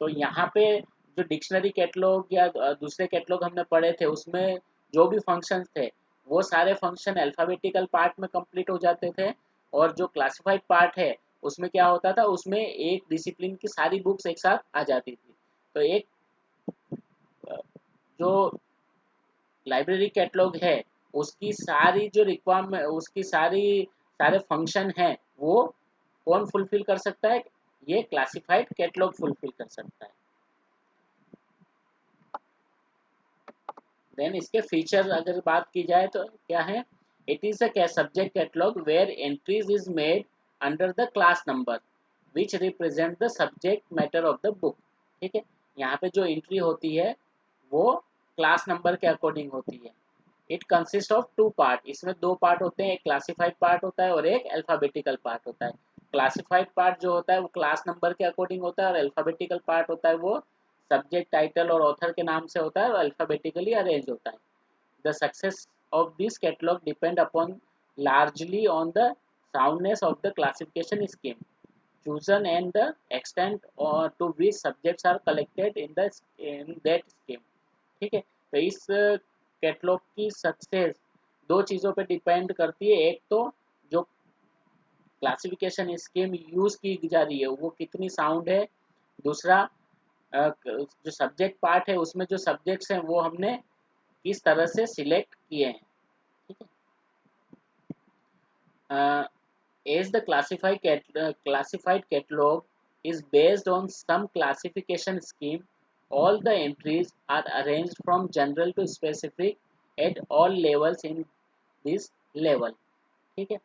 तो यहाँ पे जो डिक्शनरी कैटलॉग या दूसरे कैटलॉग हमने पढ़े थे उसमें जो भी फंक्शंस थे वो सारे फंक्शन अल्फाबेटिकल पार्ट में कंप्लीट हो जाते थे, और जो क्लासिफाइड पार्ट है उसमें क्या होता था, उसमें एक डिसिप्लिन की सारी बुक्स एक साथ आ जाती थी। तो एक जो लाइब्रेरी कैटलॉग है उसकी सारी जो रिक्वायरमेंट, उसकी सारे फंक्शन हैं वो कौन फुलफिल कर सकता है, ये क्लासिफाइड कैटलॉग फुलफिल कर सकता है। देन इसके फीचर अगर बात की जाए तो क्या है, it is a subject catalogue where entries is made under the class number which represent the subject matter of the book. ठीक है, यहाँ पे जो एंट्री होती है वो क्लास नंबर के अकॉर्डिंग होती है। It consist of two part, इसमें दो पार्ट होते हैं, एक क्लासिफाइड पार्ट होता है और एक अल्फाबेटिकल पार्ट होता है। क्लासिफाइड पार्ट जो होता है वो क्लास नंबर के अकॉर्डिंग होता है, और अल्फाबेटिकल पार्ट होता है वो सब्जेक्ट टाइटल और ऑथर के नाम से होता है और अल्फाबेटिकली अरेंज होता है। The success of this catalogue depend upon largely on the soundness of the classification scheme chosen and the extent or to which subjects are collected in that scheme। ठीक है, तो इस कैटलॉग की सक्सेस दो चीज़ों पे डिपेंड करती है। एक तो जो क्लासिफिकेशन स्कीम यूज की जा रही है वो कितनी साउंड है, दूसरा जो सब्जेक्ट पार्ट है उसमें जो सब्जेक्ट्स हैं वो हमने किस तरह से सिलेक्ट किए हैं। ठीक है, as the classified catalog is based on some classification scheme, all the entries are arranged from general to specific at all levels in this level। ठीक है,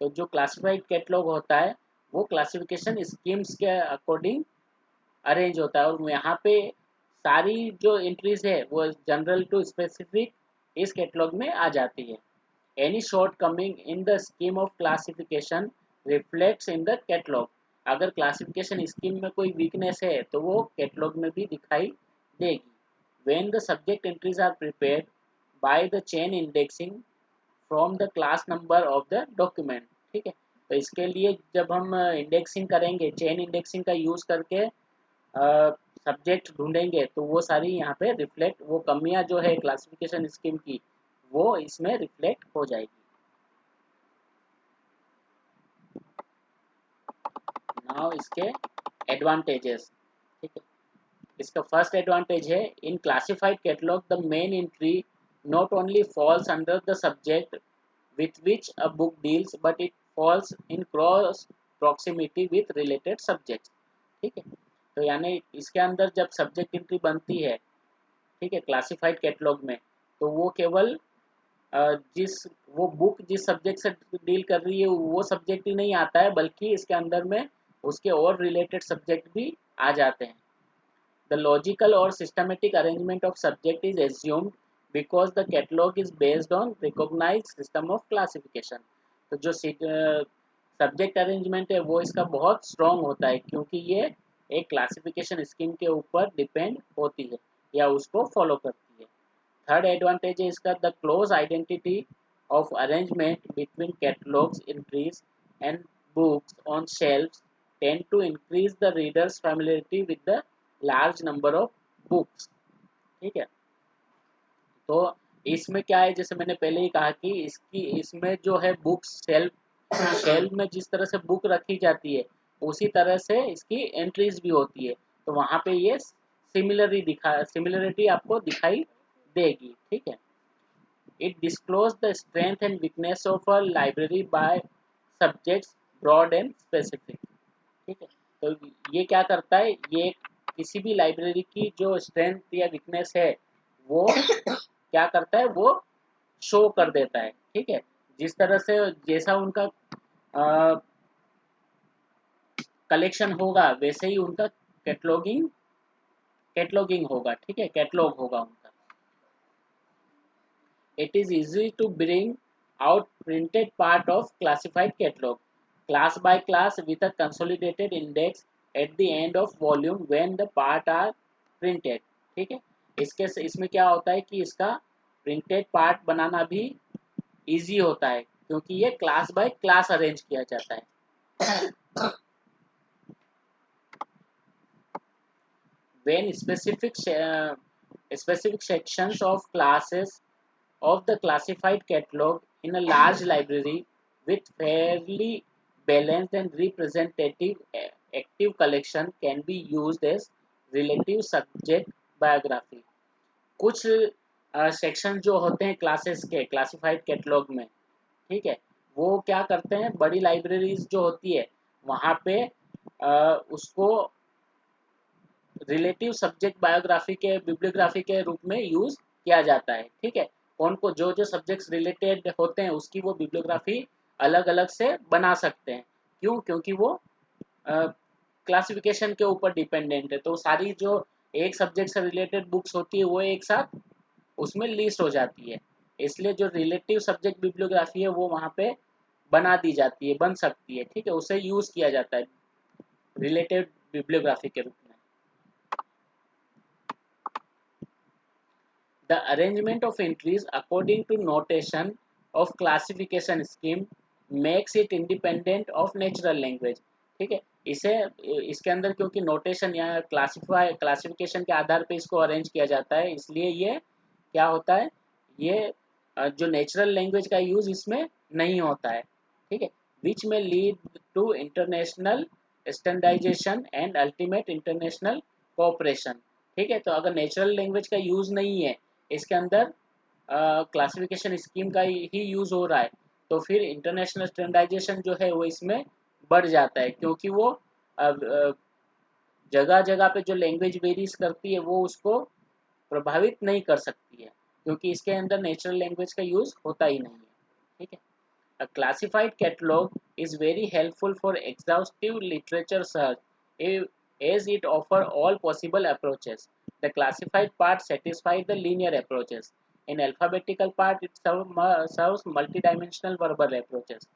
तो जो क्लासिफाइड कैटलॉग होता है वो क्लासिफिकेशन स्कीम्स के अकॉर्डिंग अरेंज होता है, और यहाँ पे सारी जो एंट्रीज है वो जनरल टू स्पेसिफिक इस कैटलॉग में आ जाती है। Any shortcoming in the scheme of classification reflects in the catalogue. अगर क्लासिफिकेशन स्कीम में कोई वीकनेस है तो वो कैटलॉग में भी दिखाई देगी। When the subject entries are prepared by the chain indexing from the class number of the document. ठीक है, तो इसके लिए जब हम इंडेक्सिंग करेंगे, चेन इंडेक्सिंग का यूज करके सब्जेक्ट ढूंढेंगे तो वो सारी यहाँ पे रिफ्लेक्ट, वो कमियां जो है क्लासिफिकेशन स्कीम की वो इसमें रिफ्लेक्ट हो जाएगी। नाउ इसके एडवांटेजेस। ठीक है, इसका फर्स्ट एडवांटेज है, in classified catalogue the main entry not only falls under the subject with which a book deals but it falls in cross proximity with related subjects। ठीक है, तो यानी इसके अंदर जब सब्जेक्ट एंट्री बनती है, ठीक है, क्लासिफाइड कैटलॉग में, तो वो केवल जिस वो बुक जिस सब्जेक्ट से डील कर रही है वो सब्जेक्ट ही नहीं आता है, बल्कि इसके अंदर में उसके और रिलेटेड सब्जेक्ट भी आ जाते हैं। The logical or systematic arrangement of subject is assumed because the catalog is based on recognized system of classification। तो जो सब्जेक्ट अरेंजमेंट है वो इसका बहुत स्ट्रॉन्ग होता है क्योंकि ये एक क्लासिफिकेशन स्कीम के ऊपर डिपेंड होती है या उसको फॉलो करती है। थर्ड एडवांटेज है इसका, the close identity of arrangement between catalogues entries and books on shelves tend to increase the reader's familiarity with the large number of books। ठीक है, तो इसमें क्या है, जैसे मैंने पहले ही कहा कि इसमें जो है बुक्स शेल्फ में जिस तरह से बुक रखी जाती है उसी तरह से इसकी एंट्रीज भी होती है, तो वहां पे ये सिमिलरिटी आपको दिखाई देगी। ठीक है, it disclose the strength and weakness of a library by subjects broad and specific. ठीक है, तो ये क्या करता है, ये किसी भी लाइब्रेरी की जो स्ट्रेंथ या वीकनेस है वो क्या करता है, वो शो कर देता है। ठीक है, जिस तरह से जैसा उनका कलेक्शन होगा वैसे ही उनका कैटलॉगिंग होगा। ठीक है, कैटलॉग होगा उनका। It is easy to bring out printed part of classified catalog, class by class with a consolidated index at the end of volume when the part are printed। ठीक है, इसमें क्या होता है कि इसका प्रिंटेड पार्ट बनाना भी इजी होता है, क्योंकि ये क्लास बाय क्लास अरेंज किया जाता है। when specific sections of classes of the classified catalog in a large library with fairly balanced and representative active collection can be used as relative subject biography। कुछ सेक्शन जो होते हैं क्लासेस के क्लासिफाइड कैटलॉग में, ठीक है, वो क्या करते हैं, बड़ी लाइब्रेरीज जो होती है वहाँ पे उसको रिलेटिव सब्जेक्ट बायोग्राफी के बिब्लियोग्राफी के रूप में यूज किया जाता है। ठीक है, कौन को जो जो सब्जेक्ट्स रिलेटेड होते हैं उसकी वो बिब्लियोग्राफी अलग अलग से बना सकते हैं। क्यों? क्योंकि वो क्लासिफिकेशन के ऊपर डिपेंडेंट है, तो सारी जो एक सब्जेक्ट से रिलेटेड बुक्स होती है वो एक साथ उसमें लिस्ट हो जाती है। इसलिए जो रिलेटिव सब्जेक्ट बिब्लियोग्राफी है वो वहाँ पे बना दी जाती है, बन सकती है। ठीक है, उसे यूज किया जाता है रिलेटेड बिब्लियोग्राफी के रूप में। The arrangement of entries according to notation of classification scheme makes it independent of natural language। ठीक है, इसे इसके अंदर क्योंकि नोटेशन या क्लासिफिकेशन के आधार पे इसको अरेंज किया जाता है, इसलिए ये क्या होता है, ये जो नेचुरल लैंग्वेज का यूज इसमें नहीं होता है। ठीक है, which may lead to international standardisation and ultimate international cooperation. ठीक है, तो अगर नेचुरल लैंग्वेज का यूज नहीं है, इसके अंदर क्लासिफिकेशन स्कीम का ही यूज हो रहा है, तो फिर इंटरनेशनल स्टैंडर्डाइजेशन जो है वो इसमें बढ़ जाता है, क्योंकि वो जगह जगह पे जो लैंग्वेज वेरीज करती है वो उसको प्रभावित नहीं कर सकती है, क्योंकि इसके अंदर नेचुरल लैंग्वेज का यूज होता ही नहीं है। ठीक है, a classified catalog is very helpful for exhaustive literature search as it offers all possible approaches. The classified part satisfies the linear approaches. In alphabetical part, it serves multidimensional verbal approaches.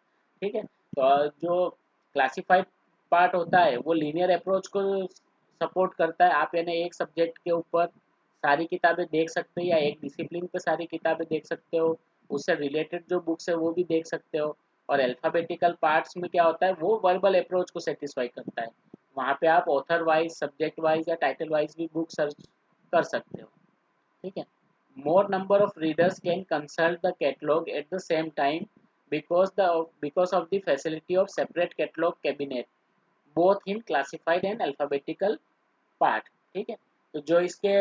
ठीक है, तो जो क्लासिफाइड पार्ट होता है वो लीनियर अप्रोच को सपोर्ट करता है। आप यानी एक सब्जेक्ट के ऊपर सारी किताबें देख सकते हो या एक डिसिप्लिन पे सारी किताबें देख सकते हो, उससे रिलेटेड जो बुक्स है वो भी देख सकते हो। और अल्फ़ाबेटिकल पार्ट्स में क्या होता है, वो वर्बल अप्रोच को सेटिस्फाई करता है। वहाँ पे आप ऑथर वाइज, सब्जेक्ट वाइज या टाइटल वाइज भी बुक सर्च कर सकते हो। ठीक है, more number of readers can consult the catalog at the same time because of the facility of separate catalog cabinet both in classified and alphabetical part। ठीक है, तो जो इसके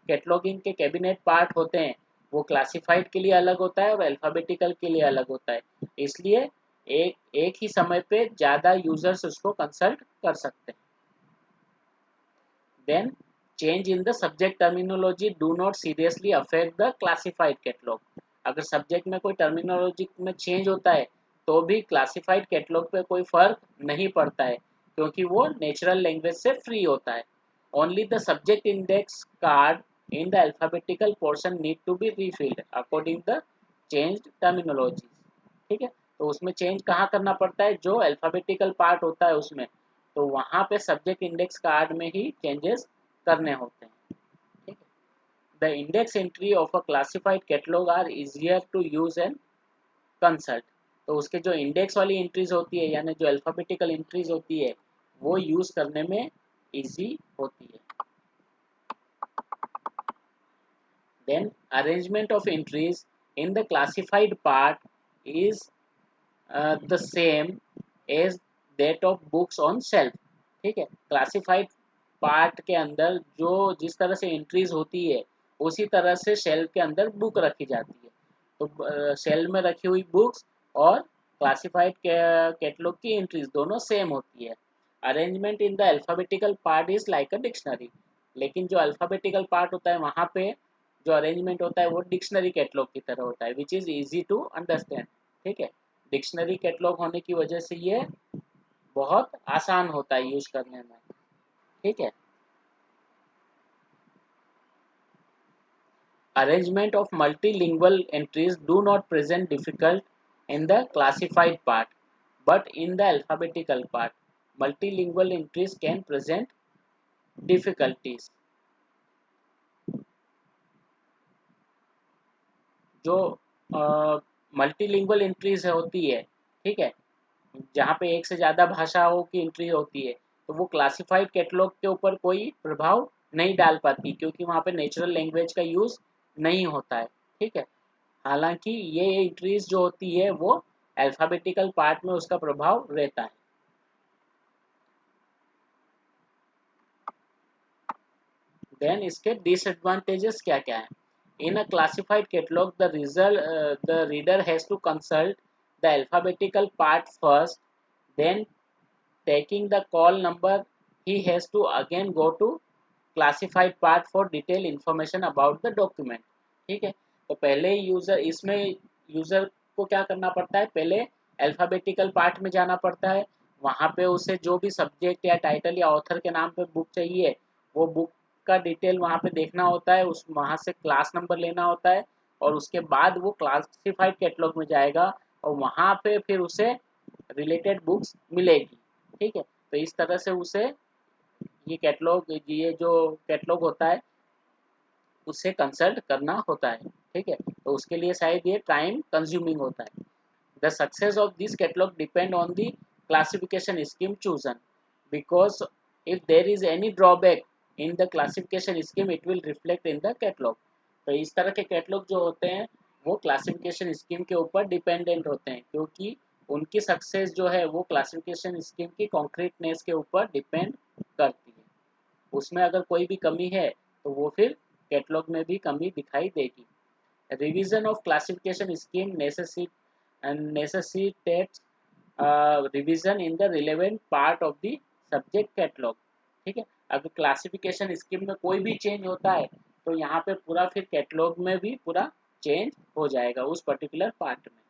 कैटलॉगिंग के कैबिनेट पार्ट होते हैं वो क्लासिफाइड के लिए अलग होता है और अल्फ़ाबेटिकल के लिए अलग होता है, इसलिए एक एक ही समय पे ज़्यादा यूजर्स उसको कंसल्ट कर सकते हैं। Then change in the subject terminology do not seriously affect the classified catalog। अगर सब्जेक्ट में कोई टर्मिनोलॉजी में चेंज होता है तो भी क्लासिफाइड कैटलॉग पे कोई फर्क नहीं पड़ता है, क्योंकि वो नेचुरल लैंग्वेज से फ्री होता है। Only the subject index card in the alphabetical portion need to be refilled according the changed terminology. ठीक है, तो उसमें चेंज कहाँ करना पड़ता है, जो अल्फाबेटिकल पार्ट होता है उसमें, तो वहाँ पे सब्जेक्ट इंडेक्स कार्ड में ही चेंजेस करने होते हैं। ठीक है, the index entry of a classified catalogue are easier to use and consult. तो उसके जो इंडेक्स वाली एंट्रीज होती है यानी जो अल्फाबेटिकल एंट्रीज होती है वो यूज करने में इजी होती है। Then arrangement of entries in the classified part is the same as that of books on shelf. ठीक है, क्लासिफाइड पार्ट के अंदर जो जिस तरह से एंट्रीज होती है उसी तरह से शेल्फ के अंदर बुक रखी जाती है। तो शेल्फ में रखी हुई बुक्स और क्लासिफाइड कैटलॉग की एंट्रीज दोनों सेम होती है। Arrangement in the alphabetical part is like a dictionary. लेकिन जो अल्फाबेटिकल पार्ट होता है वहाँ पे जो अरेंजमेंट होता है वो डिक्शनरी कैटलॉग की तरह होता है, which is easy to understand. ठीक है, डिक्शनरी कैटलॉग होने की वजह से ये बहुत आसान होता है यूज करने में। ठीक है, arrangement of multilingual entries do not present difficult in the classified part, but in the alphabetical part multilingual entries can present difficulties। जो मल्टीलिंगुअल एंट्रीज होती है, ठीक है, जहाँ पे एक से ज़्यादा भाषाओं की एंट्री होती है, तो वो क्लासिफाइड कैटलॉग के ऊपर कोई प्रभाव नहीं डाल पाती, क्योंकि वहाँ पे नेचुरल लैंग्वेज का यूज़ नहीं होता है, ठीक है। हालांकि ये एंट्रीज जो होती है वो अल्फ़ाबेटिकल पार्ट में उसका प्रभाव रहता है। देन इसके डिसएडवांटेजेस क्या क्या है? In a classified catalogue the reader has to consult the alphabetical part first, then taking the call number he has to again go to classified part for detailed information about the document, ठीक है। तो पहले यूजर इसमें यूजर को क्या करना पड़ता है, पहले अल्फाबेटिकल पार्ट में जाना पड़ता है, वहाँ पे उसे जो भी सब्जेक्ट या टाइटल या ऑथर के नाम पे बुक चाहिए वो बुक का डिटेल वहाँ पे देखना होता है, उस वहाँ से क्लास नंबर लेना होता है, और उसके बाद वो क्लासिफाइड कैटलॉग में जाएगा और वहाँ पे फिर उसे रिलेटेड बुक्स मिलेगी, ठीक है। तो इस तरह से उसे ये जो कैटलॉग होता है उससे कंसल्ट करना होता है, ठीक है। तो उसके लिए शायद ये टाइम कंज्यूमिंग होता है। The success of this catalogue depend on the classification scheme chosen, because if there is any drawback in the classification scheme it will reflect in the catalogue. तो इस तरह के कैटलॉग जो होते हैं वो क्लासिफिकेशन स्कीम के ऊपर डिपेंडेंट होते हैं, क्योंकि उनकी सक्सेस जो है वो क्लासिफिकेशन स्कीम की कॉन्क्रीटनेस के ऊपर डिपेंड करती है। उसमें अगर कोई भी कमी है तो वो फिर कैटलॉग में भी कमी दिखाई देगी। Revision of classification scheme necessitates revision in the relevant part of the subject catalog, ठीक है। अगर क्लासिफिकेशन स्कीम में कोई भी चेंज होता है तो यहाँ पे पूरा फिर कैटलॉग में भी पूरा चेंज हो जाएगा उस पर्टिकुलर पार्ट में,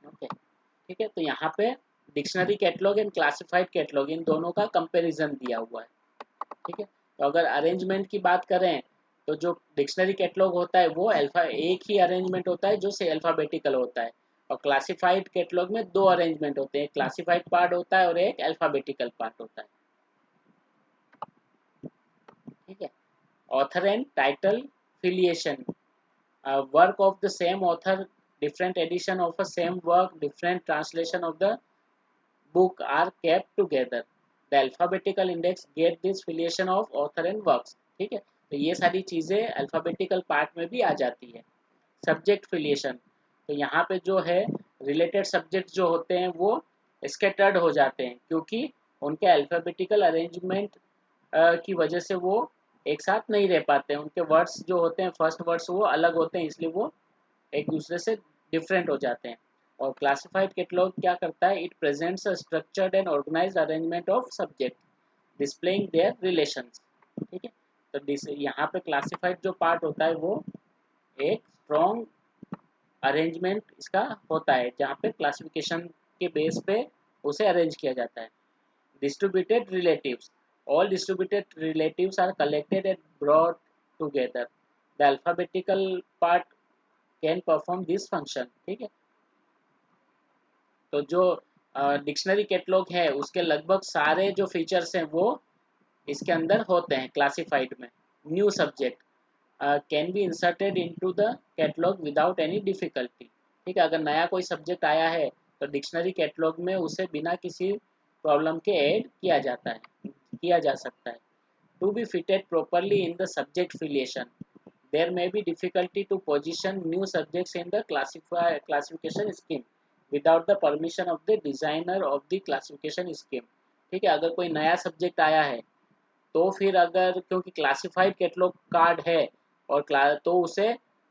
ओके, ठीक है। तो यहाँ पे dictionary catalogue and classified catalogue इन दोनों का कंपैरिजन दिया हुआ है, ठीक है। तो अगर अरेंजमेंट की बात करें तो जो डिक्शनरी कैटलॉग होता है वो अल्फा एक ही अरेंजमेंट होता है जो से अल्फाबेटिकल होता है, और क्लासिफाइड कैटलॉग में दो अरेंजमेंट होते हैं, क्लासिफाइड पार्ट होता है और एक अल्फाबेटिकल पार्ट होता है, ठीक है। Author and title filiation, work of the same author, different edition of a same work, different translation of the book are kept together. The alphabetical index get this filiation of author and works, ठीक है। तो ये सारी चीज़ें अल्फ़ाबेटिकल पार्ट में भी आ जाती है। सब्जेक्ट फिलिएशन, तो यहाँ पे जो है रिलेटेड सब्जेक्ट जो होते हैं वो स्कैटर्ड हो जाते हैं, क्योंकि उनके अल्फ़ाबेटिकल अरेंजमेंट की वजह से वो एक साथ नहीं रह पाते हैं, उनके वर्ड्स जो होते हैं फर्स्ट वर्ड्स वो अलग होते हैं, इसलिए वो एक दूसरे से डिफरेंट हो जाते हैं। और क्लासिफाइड कैटलॉग क्या करता है, it presents a structured and organised arrangement of subject displaying their relations, ठीक है। तो यहाँ पे क्लासिफाइड जो पार्ट होता है वो एक स्ट्रॉन्ग अरेंजमेंट इसका होता है, जहाँ पे क्लासिफिकेशन के बेस पे उसे अरेंज किया जाता है। Distributed relatives, all distributed relatives are collected and brought together. The alphabetical part can perform this function, ठीक है। तो जो डिक्शनरी कैटलॉग है उसके लगभग सारे जो फीचर्स हैं वो इसके अंदर होते हैं क्लासिफाइड में। New subject can be inserted into the catalogue without any difficulty, ठीक है। अगर नया कोई सब्जेक्ट आया है तो डिक्शनरी कैटलॉग में उसे बिना किसी प्रॉब्लम के ऐड किया जा सकता है। To be fitted properly in the subject filiation, there may be difficulty to position new subjects in the classification scheme without the permission of the designer of the classification scheme, ठीक है। अगर कोई नया सब्जेक्ट आया है तो फिर अगर क्योंकि क्लासिफाइड कैटलॉग कार्ड है और तो उसे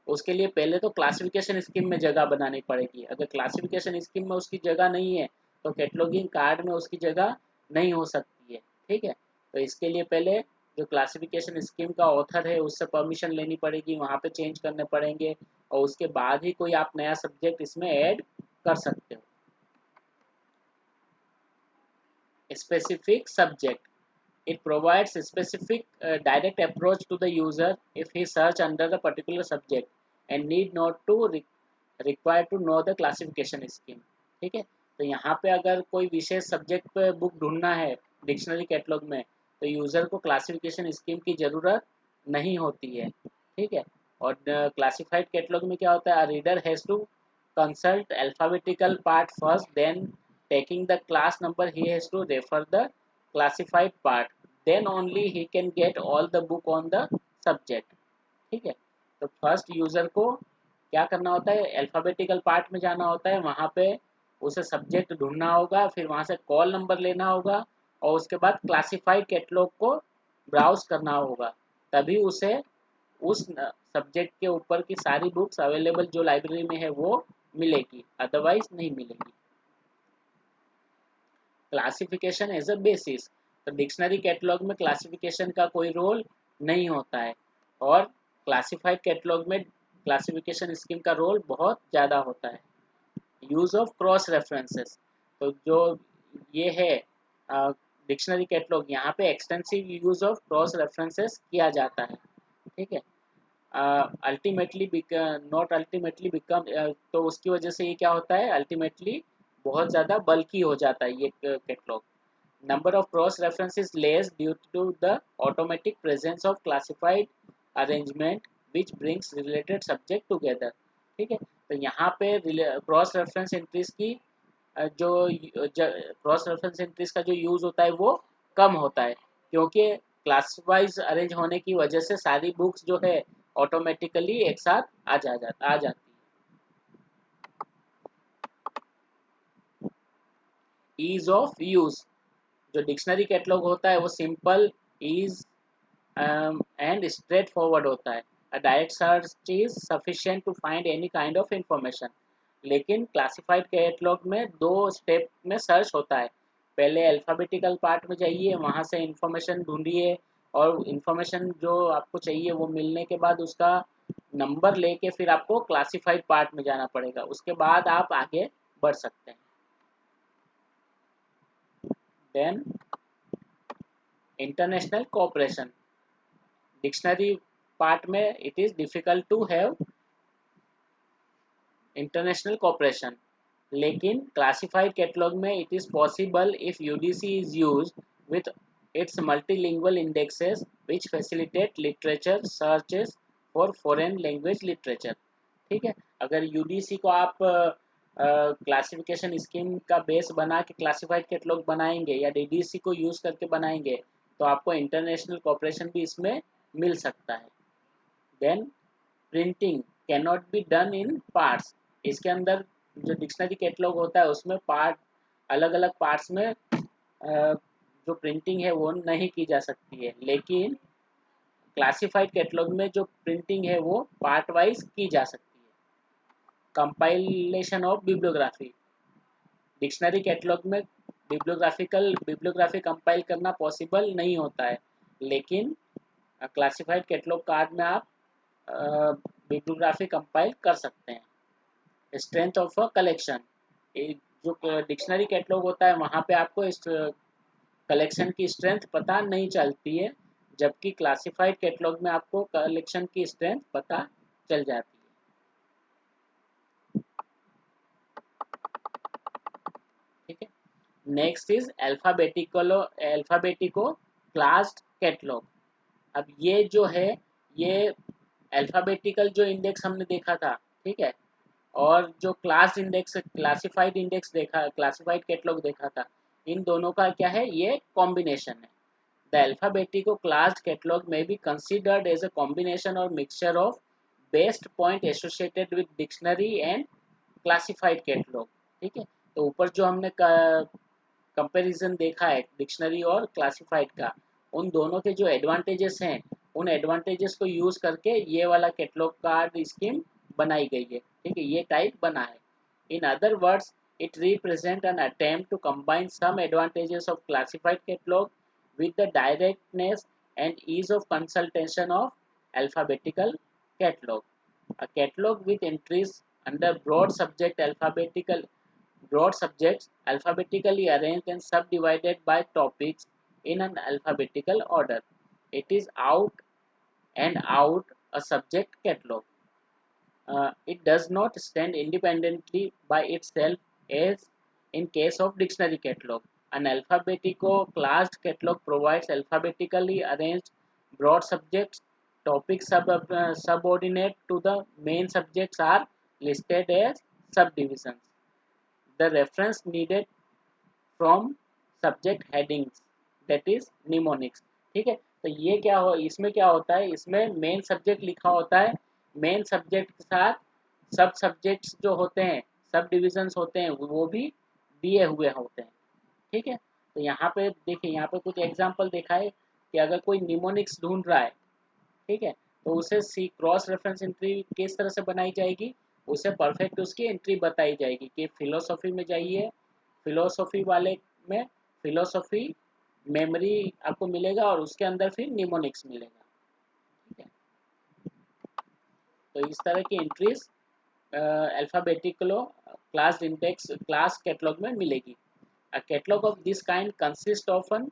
उसके लिए पहले तो क्लासिफिकेशन स्कीम में जगह बनानी पड़ेगी, अगर क्लासिफिकेशन स्कीम में उसकी जगह नहीं है तो कैटलॉगिंग कार्ड में उसकी जगह नहीं हो सकती है, ठीक है। तो इसके लिए पहले जो क्लासिफिकेशन स्कीम का ऑथर है उससे परमिशन लेनी पड़ेगी, वहाँ पे चेंज करने पड़ेंगे, और उसके बाद ही कोई आप नया सब्जेक्ट इसमें ऐड कर सकते हो। Specific subject, it provides a specific direct approach to the user if he search under the particular subject and need not to require to know the classification scheme, ठीक है। तो यहाँ पे अगर कोई विशेष सब्जेक्ट पे बुक ढूंढना है डिक्शनरी कैटलॉग में तो यूज़र को क्लासिफिकेशन स्कीम की ज़रूरत नहीं होती है, ठीक है। और क्लासिफाइड कैटलॉग में क्या होता है, reader has to consult alphabetical part first, then taking the class number he has to refer the classified part, then only he can get all the book on the subject, ठीक है। तो फर्स्ट यूज़र को क्या करना होता है, अल्फ़ाबेटिकल पार्ट में जाना होता है, वहाँ पे उसे सब्जेक्ट ढूँढना होगा, फिर वहाँ से कॉल नंबर लेना होगा और उसके बाद क्लासिफाइड कैटलॉग को ब्राउज़ करना होगा। तभी उसे उस सब्जेक्ट के ऊपर की सारी बुक्स अवेलेबल जो लाइब्रेरी में है वो मिलेगी, अदरवाइज़ नहीं मिलेगी। क्लासिफिकेशन एज अ बेसिस, तो डिक्शनरी कैटलॉग में क्लासिफिकेशन का कोई रोल नहीं होता है और क्लासिफाइड कैटलॉग में क्लासिफिकेशन स्कीम का रोल बहुत ज़्यादा होता है। यूज़ ऑफ क्रॉस रेफरेंसेस, तो जो ये है डिक्शनरी कैटलॉग, यहाँ पे extensive use of cross references किया जाता है, ठीक है। अल्टीमेटली नॉट अल्टीमेटली बिकम, तो उसकी वजह से ये क्या होता है, अल्टीमेटली बहुत ज़्यादा बल्कि हो जाता है ये catalogue. Number of cross references less due to the automatic presence of classified arrangement which brings related subject together, ठीक है। तो यहाँ पे क्रॉस रेफरेंस एंट्रीज की जो क्रॉस रेफरेंस एंट्रीज का जो यूज़ होता है वो कम होता है, क्योंकि क्लास वाइज अरेंज होने की वजह से सारी बुक्स जो है ऑटोमेटिकली एक साथ आ जाती है। ईज ऑफ यूज, जो डिक्शनरी कैटलॉग होता है वो simple, ease and straightforward होता है। A direct search is sufficient to find any kind of information. लेकिन क्लासिफाइड कैटलॉग में दो स्टेप में सर्च होता है। पहले अल्फ़ाबेटिकल पार्ट में जाइए, वहाँ से इंफॉर्मेशन ढूंढिए और इंफॉर्मेशन जो आपको चाहिए वो मिलने के बाद उसका नंबर लेके फिर आपको क्लासिफाइड पार्ट में जाना पड़ेगा, उसके बाद आप आगे बढ़ सकते हैं। Then international cooperation, dictionary part में it is difficult to have international cooperation, लेकिन क्लासिफाइड कैटलॉग में it is possible if UDC is used with its multilingual indexes which facilitate literature searches for foreign language literature, ठीक है। अगर यूडीसी को आप क्लासिफिकेशन स्कीम का बेस बना के क्लासिफाइड कैटलॉग बनाएंगे या डीडीसी को यूज़ करके बनाएंगे तो आपको इंटरनेशनल कोऑपरेशन भी इसमें मिल सकता है। Then printing can not be done in parts, इसके अंदर जो डिक्शनरी कैटलॉग होता है उसमें पार्ट अलग अलग पार्ट्स में जो प्रिंटिंग है वो नहीं की जा सकती है, लेकिन क्लासिफाइड कैटलॉग में जो प्रिंटिंग है वो पार्ट वाइज की जा सकती है। Compilation of bibliography, dictionary catalogue में बिब्लियोग्राफी कंपाइल करना पॉसिबल नहीं होता है, लेकिन क्लासिफाइड कैटलॉग कार्ड में आप बिब्लियोग्राफी कंपाइल कर सकते हैं। स्ट्रेंथ ऑफ अ कलेक्शन, जो डिक्शनरी कैटलॉग होता है वहाँ पे आपको इस कलेक्शन की स्ट्रेंथ पता नहीं चलती है, जबकि क्लासिफाइड कैटलॉग में आपको कलेक्शन की स्ट्रेंथ पता चल जाती है, ठीक है। Next is alphabetico classed catalogue. अब ये जो है, ये अल्फाबेटिकल जो इंडेक्स हमने देखा था, ठीक है, और जो क्लास इंडेक्स क्लासिफाइड इंडेक्स देखा, क्लासिफाइड कैटलॉग देखा था, इन दोनों का क्या है, ये कॉम्बिनेशन है। द अल्फाबेटिको क्लास्ड कैटलॉग में be considered as a combination और mixture of best point associated with dictionary and classified catalogue, ठीक है। तो ऊपर जो हमने कंपैरिजन देखा है डिक्शनरी और क्लासिफाइड का, उन दोनों के जो एडवांटेजेस हैं उन एडवांटेजेस को यूज करके ये वाला कैटलॉग कार्ड स्कीम बनाई गई है, ठीक है, ये टाइप बना है। In other words it represents an attempt to combine some advantages of classified catalog with the directness and ease of consultation of alphabetical catalog. A catalog with entries under broad subjects alphabetically arranged and subdivided by topics in an alphabetical order. It is out a subject catalog. It does not stand independently by itself as in case of dictionary catalog. An alphabetico classed catalog provides alphabetically arranged broad subjects topic subordinate to the main subjects are listed as subdivisions. The reference needed from subject headings, that is mnemonics. ठीक है, तो ये क्या हो, इसमें क्या होता है, इसमें मेन सब्जेक्ट लिखा होता है, मेन सब्जेक्ट के साथ सब सब्जेक्ट्स जो होते हैं, सब डिविजन्स होते हैं, वो भी दिए हुए होते हैं। ठीक है, तो यहाँ पे देखिए, यहाँ पे कुछ एग्जांपल देखा है कि अगर कोई निमोनिक्स ढूंढ रहा है, ठीक है, तो उसे सी क्रॉस रेफरेंस एंट्री किस तरह से बनाई जाएगी, उसे परफेक्ट उसकी एंट्री बताई जाएगी कि फिलोसॉफी में जाइए, फिलोसॉफी वाले में फिलोसॉफी मेमोरी आपको मिलेगा और उसके अंदर फिर निमोनिक्स मिलेगा। ठीक है, तो इस तरह की entries alphabetico class index class catalogue में मिलेगी। A catalog of this kind consists of an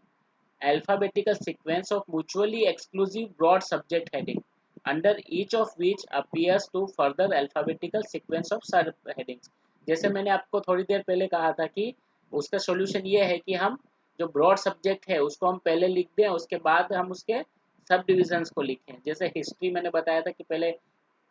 alphabetical sequence of mutually exclusive broad subject heading, under each of which appears to further alphabetical sequence of subheadings। जैसे मैंने आपको थोड़ी देर पहले कहा था कि उसका सॉल्यूशन ये है कि हम जो ब्रॉड सब्जेक्ट है उसको हम पहले लिख दें, उसके बाद हम उसके सब डिविजन्स को लिखें। जैसे हिस्ट्री मैंने बताया था कि पहले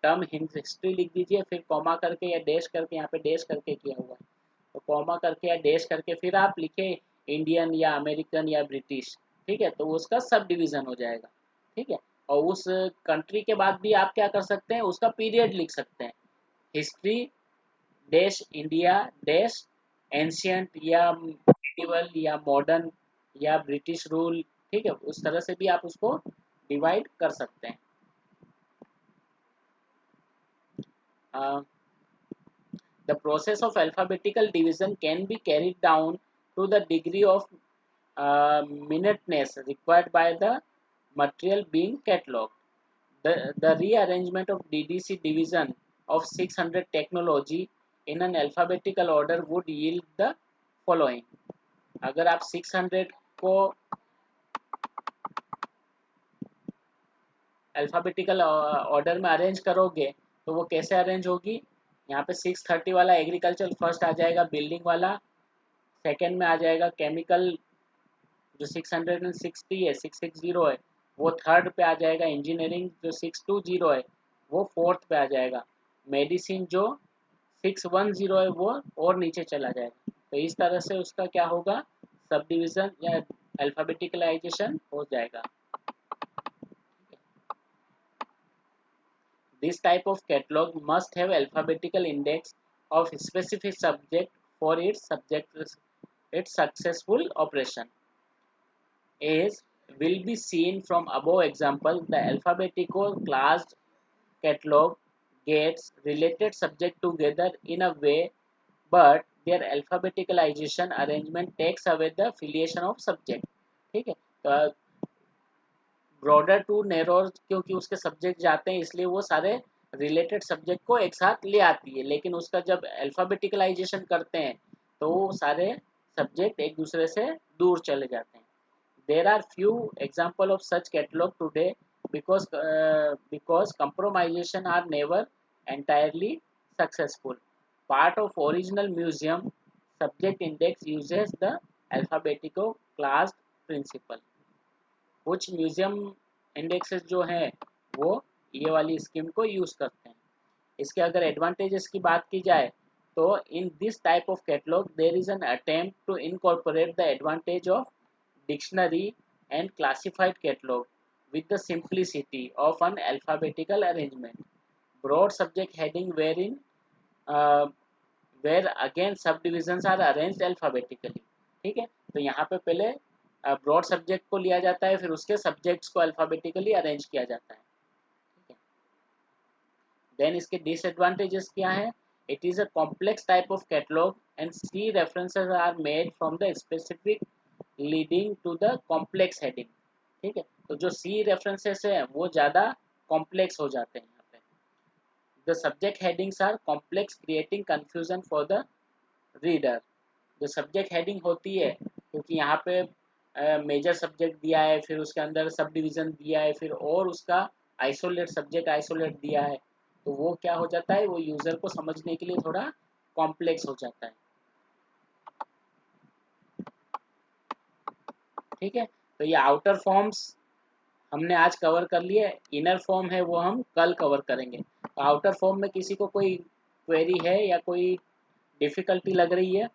टर्म हिस्ट्री लिख दीजिए, फिर कॉमा करके या डैश करके, यहाँ पे डैश करके किया हुआ है, तो कॉमा करके या डैश करके फिर आप लिखे इंडियन या अमेरिकन या ब्रिटिश। ठीक है, तो उसका सब डिवीजन हो जाएगा। ठीक है, और उस कंट्री के बाद भी आप क्या कर सकते हैं, उसका पीरियड लिख सकते हैं, history dash India dash ancient या मिडिवल या मॉडर्न या ब्रिटिश रूल। ठीक है, उस तरह से भी आप उसको डिवाइड कर सकते हैं। The process of alphabetical division can be carried down to the degree of minuteness required by the material being catalogued. The rearrangement of DDC division of 600 technology in an alphabetical order would yield the following. अगर आप 600 को अल्फ़ाबेटिकल ऑर्डर में अरेंज करोगे तो वो कैसे अरेंज होगी, यहाँ पे 630 वाला एग्रीकल्चर फर्स्ट आ जाएगा, बिल्डिंग वाला सेकंड में आ जाएगा, केमिकल जो 660 है 660 है वो थर्ड पे आ जाएगा, इंजीनियरिंग जो 620 है वो फोर्थ पे आ जाएगा, मेडिसिन जो 610 है वो और नीचे चला जाएगा। तो इस तरह से उसका क्या होगा, सब डिविज़न या अल्फ़ाबेटिकलाइजेशन हो जाएगा। This type of catalog must have alphabetical index of specific subject for its successful operation. As will be seen from above example, the alphabetical classed catalog gets related subject together in a way, but their alphabeticalization arrangement takes away the filiation of subject। ठीक है, तो ब्रॉडर टू नैरोर क्योंकि उसके सब्जेक्ट जाते हैं इसलिए वो सारे रिलेटेड सब्जेक्ट को एक साथ ले आती है, लेकिन उसका जब अल्फाबेटिकलाइजेशन करते हैं तो वो सारे सब्जेक्ट एक दूसरे से दूर चले जाते हैं। There are few example of such catalogue today because compromisation are never entirely successful. Part of original museum subject index uses the alphabetical classed principle. कुछ म्यूजियम इंडेक्सेस जो हैं वो ये वाली स्कीम को यूज़ करते हैं। इसके अगर एडवांटेजेस की बात की जाए तो in this type of catalogue there is an attempt to incorporate the advantage of dictionary and classified catalogue with the simplicity of an alphabetical arrangement. Broad subject heading where again subdivisions are arranged alphabetically। ठीक है, तो यहाँ पे पहले ब्रॉड सब्जेक्ट को लिया जाता है, फिर उसके सब्जेक्ट्स को अल्फ़ाबेटिकली अरेंज किया जाता है। ठीक है, देन इसके डिसएडवांटेजेस क्या है, it is a complex type of catalogue and see references are made from the specific leading to the complex heading. ठीक है, तो जो सी रेफरेंसेस है वो ज़्यादा कॉम्प्लेक्स हो जाते हैं। यहाँ पे the subject headings are complex creating confusion for the reader. जो सब्जेक्ट हेडिंग होती है क्योंकि यहाँ पे मेजर सब्जेक्ट दिया है, फिर उसके अंदर सब डिवीज़न दिया है, फिर और उसका आइसोलेट सब्जेक्ट आइसोलेट दिया है, तो वो क्या हो जाता है, वो यूज़र को समझने के लिए थोड़ा कॉम्प्लेक्स हो जाता है। ठीक है, तो ये आउटर फॉर्म्स हमने आज कवर कर लिए, इनर फॉर्म है वो हम कल कवर करेंगे। आउटर फॉर्म में किसी को कोई क्वेरी है या कोई डिफिकल्टी लग रही है?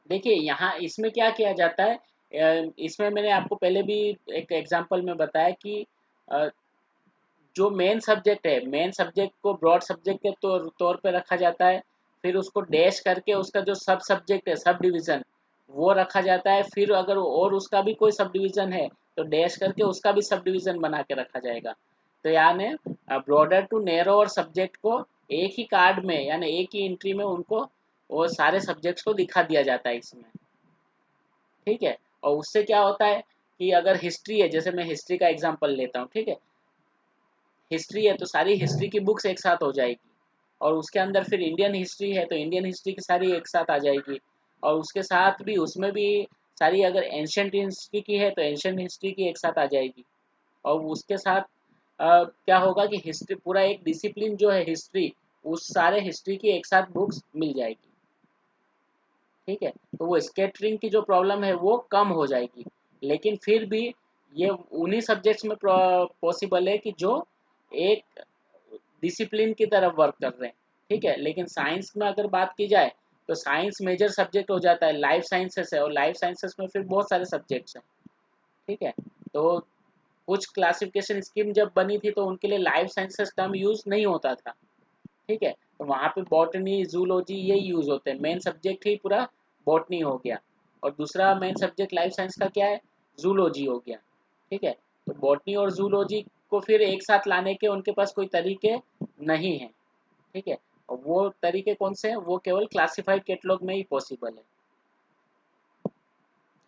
देखिए यहाँ इसमें क्या किया जाता है, इसमें मैंने आपको पहले भी एक एग्जांपल में बताया कि अ, जो मेन सब्जेक्ट है, मेन सब्जेक्ट को ब्रॉड सब्जेक्ट के तौर पे रखा जाता है। फिर उसको डैश करके उसका जो सब सब्जेक्ट है, सब डिवीजन, वो रखा जाता है। फिर अगर और उसका भी कोई सब डिवीजन है तो डैश करके उसका भी सब डिवीजन बना के रखा जाएगा। तो यानी ब्रॉडर टू नैरो और सब्जेक्ट को एक ही कार्ड में यानी एक ही एंट्री में उनको वो सारे सब्जेक्ट्स को दिखा दिया जाता है इसमें। ठीक है। और उससे क्या होता है कि अगर हिस्ट्री है, जैसे मैं हिस्ट्री का एग्जांपल लेता हूँ, ठीक है, हिस्ट्री है तो सारी हिस्ट्री की बुक्स एक साथ हो जाएगी। और उसके अंदर फिर इंडियन हिस्ट्री है तो इंडियन हिस्ट्री की सारी एक साथ आ जाएगी। और उसके साथ भी उसमें भी सारी, अगर एंशंट हिस्ट्री की है तो एंशंट हिस्ट्री की एक साथ आ जाएगी। और उसके साथ क्या होगा कि हिस्ट्री पूरा एक डिसिप्लिन जो है हिस्ट्री, उस सारे हिस्ट्री की एक साथ बुक्स मिल जाएगी। ठीक है। तो वो स्केटरिंग की जो प्रॉब्लम है वो कम हो जाएगी। लेकिन फिर भी ये उन्हीं सब्जेक्ट्स में पॉसिबल है कि जो एक डिसिप्लिन की तरफ वर्क कर रहे हैं। ठीक है। लेकिन साइंस में अगर बात की जाए तो साइंस मेजर सब्जेक्ट हो जाता है, लाइफ साइंसेस है, और लाइफ साइंसेस में फिर बहुत सारे सब्जेक्ट्स हैं। ठीक है। तो कुछ क्लासिफिकेशन स्कीम जब बनी थी तो उनके लिए लाइफ साइंसेस टर्म यूज नहीं होता था। ठीक है। तो वहाँ पे बॉटनी, जूलॉजी यही यूज होते हैं। मेन सब्जेक्ट ही पूरा बॉटनी हो गया, और दूसरा मेन सब्जेक्ट लाइफ साइंस का क्या है, जूलॉजी हो गया। ठीक है। तो बॉटनी और जूलॉजी को फिर एक साथ लाने के उनके पास कोई तरीके नहीं है। ठीक है। और वो तरीके कौन से हैं, वो केवल क्लासिफाइड कैटलॉग में ही पॉसिबल है।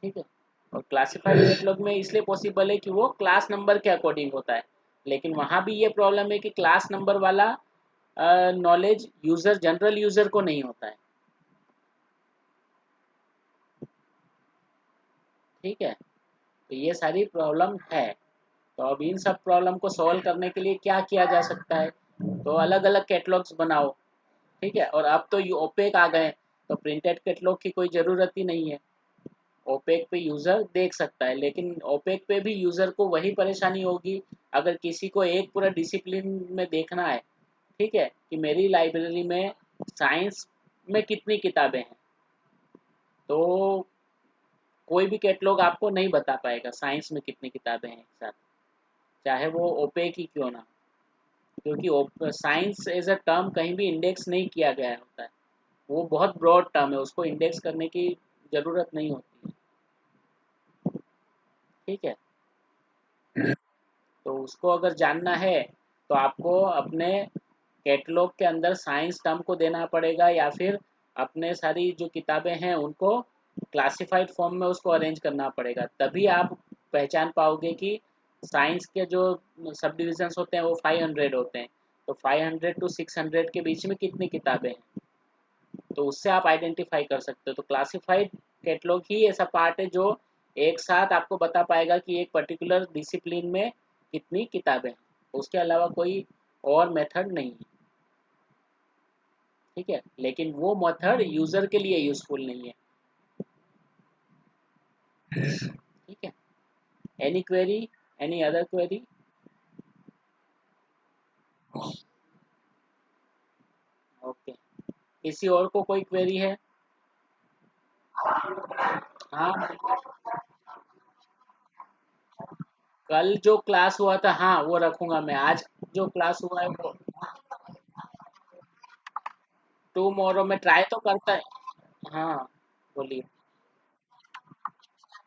ठीक है। और क्लासिफाइड कैटलॉग में इसलिए पॉसिबल है कि वो क्लास नंबर के अकॉर्डिंग होता है। लेकिन वहाँ भी ये प्रॉब्लम है कि क्लास नंबर वाला नॉलेज यूजर, जनरल यूजर को नहीं होता है। ठीक है। तो ये सारी प्रॉब्लम है। तो अब इन सब प्रॉब्लम को सॉल्व करने के लिए क्या किया जा सकता है, तो अलग अलग कैटलॉग्स बनाओ। ठीक है। और अब तो ओपेक आ गए, तो प्रिंटेड कैटलॉग की कोई ज़रूरत ही नहीं है। ओपेक पे यूज़र देख सकता है, लेकिन ओपेक पे भी यूज़र को वही परेशानी होगी। अगर किसी को एक पूरा डिसिप्लिन में देखना है, ठीक है, कि मेरी लाइब्रेरी में साइंस में कितनी किताबें हैं, तो कोई भी कैटलॉग आपको नहीं बता पाएगा साइंस में कितनी किताबें हैं एक साथ, चाहे वो ओपेक ही क्यों ना हो। क्योंकि साइंस एज अ टर्म कहीं भी इंडेक्स नहीं किया गया होता है। वो बहुत ब्रॉड टर्म है, उसको इंडेक्स करने की ज़रूरत नहीं होती है। ठीक है। तो उसको अगर जानना है तो आपको अपने कैटलॉग के अंदर साइंस टर्म को देना पड़ेगा, या फिर अपने सारी जो किताबें हैं उनको क्लासिफाइड फॉर्म में उसको अरेंज करना पड़ेगा। तभी आप पहचान पाओगे कि साइंस के जो सब डिविजन्स होते हैं वो 500 होते हैं, तो 500 टू 600 के बीच में कितनी किताबें हैं, तो उससे आप आइडेंटिफाई कर सकते हो। तो क्लासिफाइड कैटलॉग ही ऐसा पार्ट है जो एक साथ आपको बता पाएगा कि एक पर्टिकुलर डिसिप्लिन में कितनी किताबें हैं। उसके अलावा कोई और मेथड नहीं है। ठीक है। लेकिन वो मेथड यूजर के लिए यूजफुल नहीं है। ठीक है। Any query, any other query? Okay. किसी और को कोई क्वेरी है? हाँ, कल जो क्लास हुआ था हाँ वो रखूंगा मैं। आज जो क्लास हुआ है वो टुमारो में ट्राई तो करता है। हाँ, बोलिए।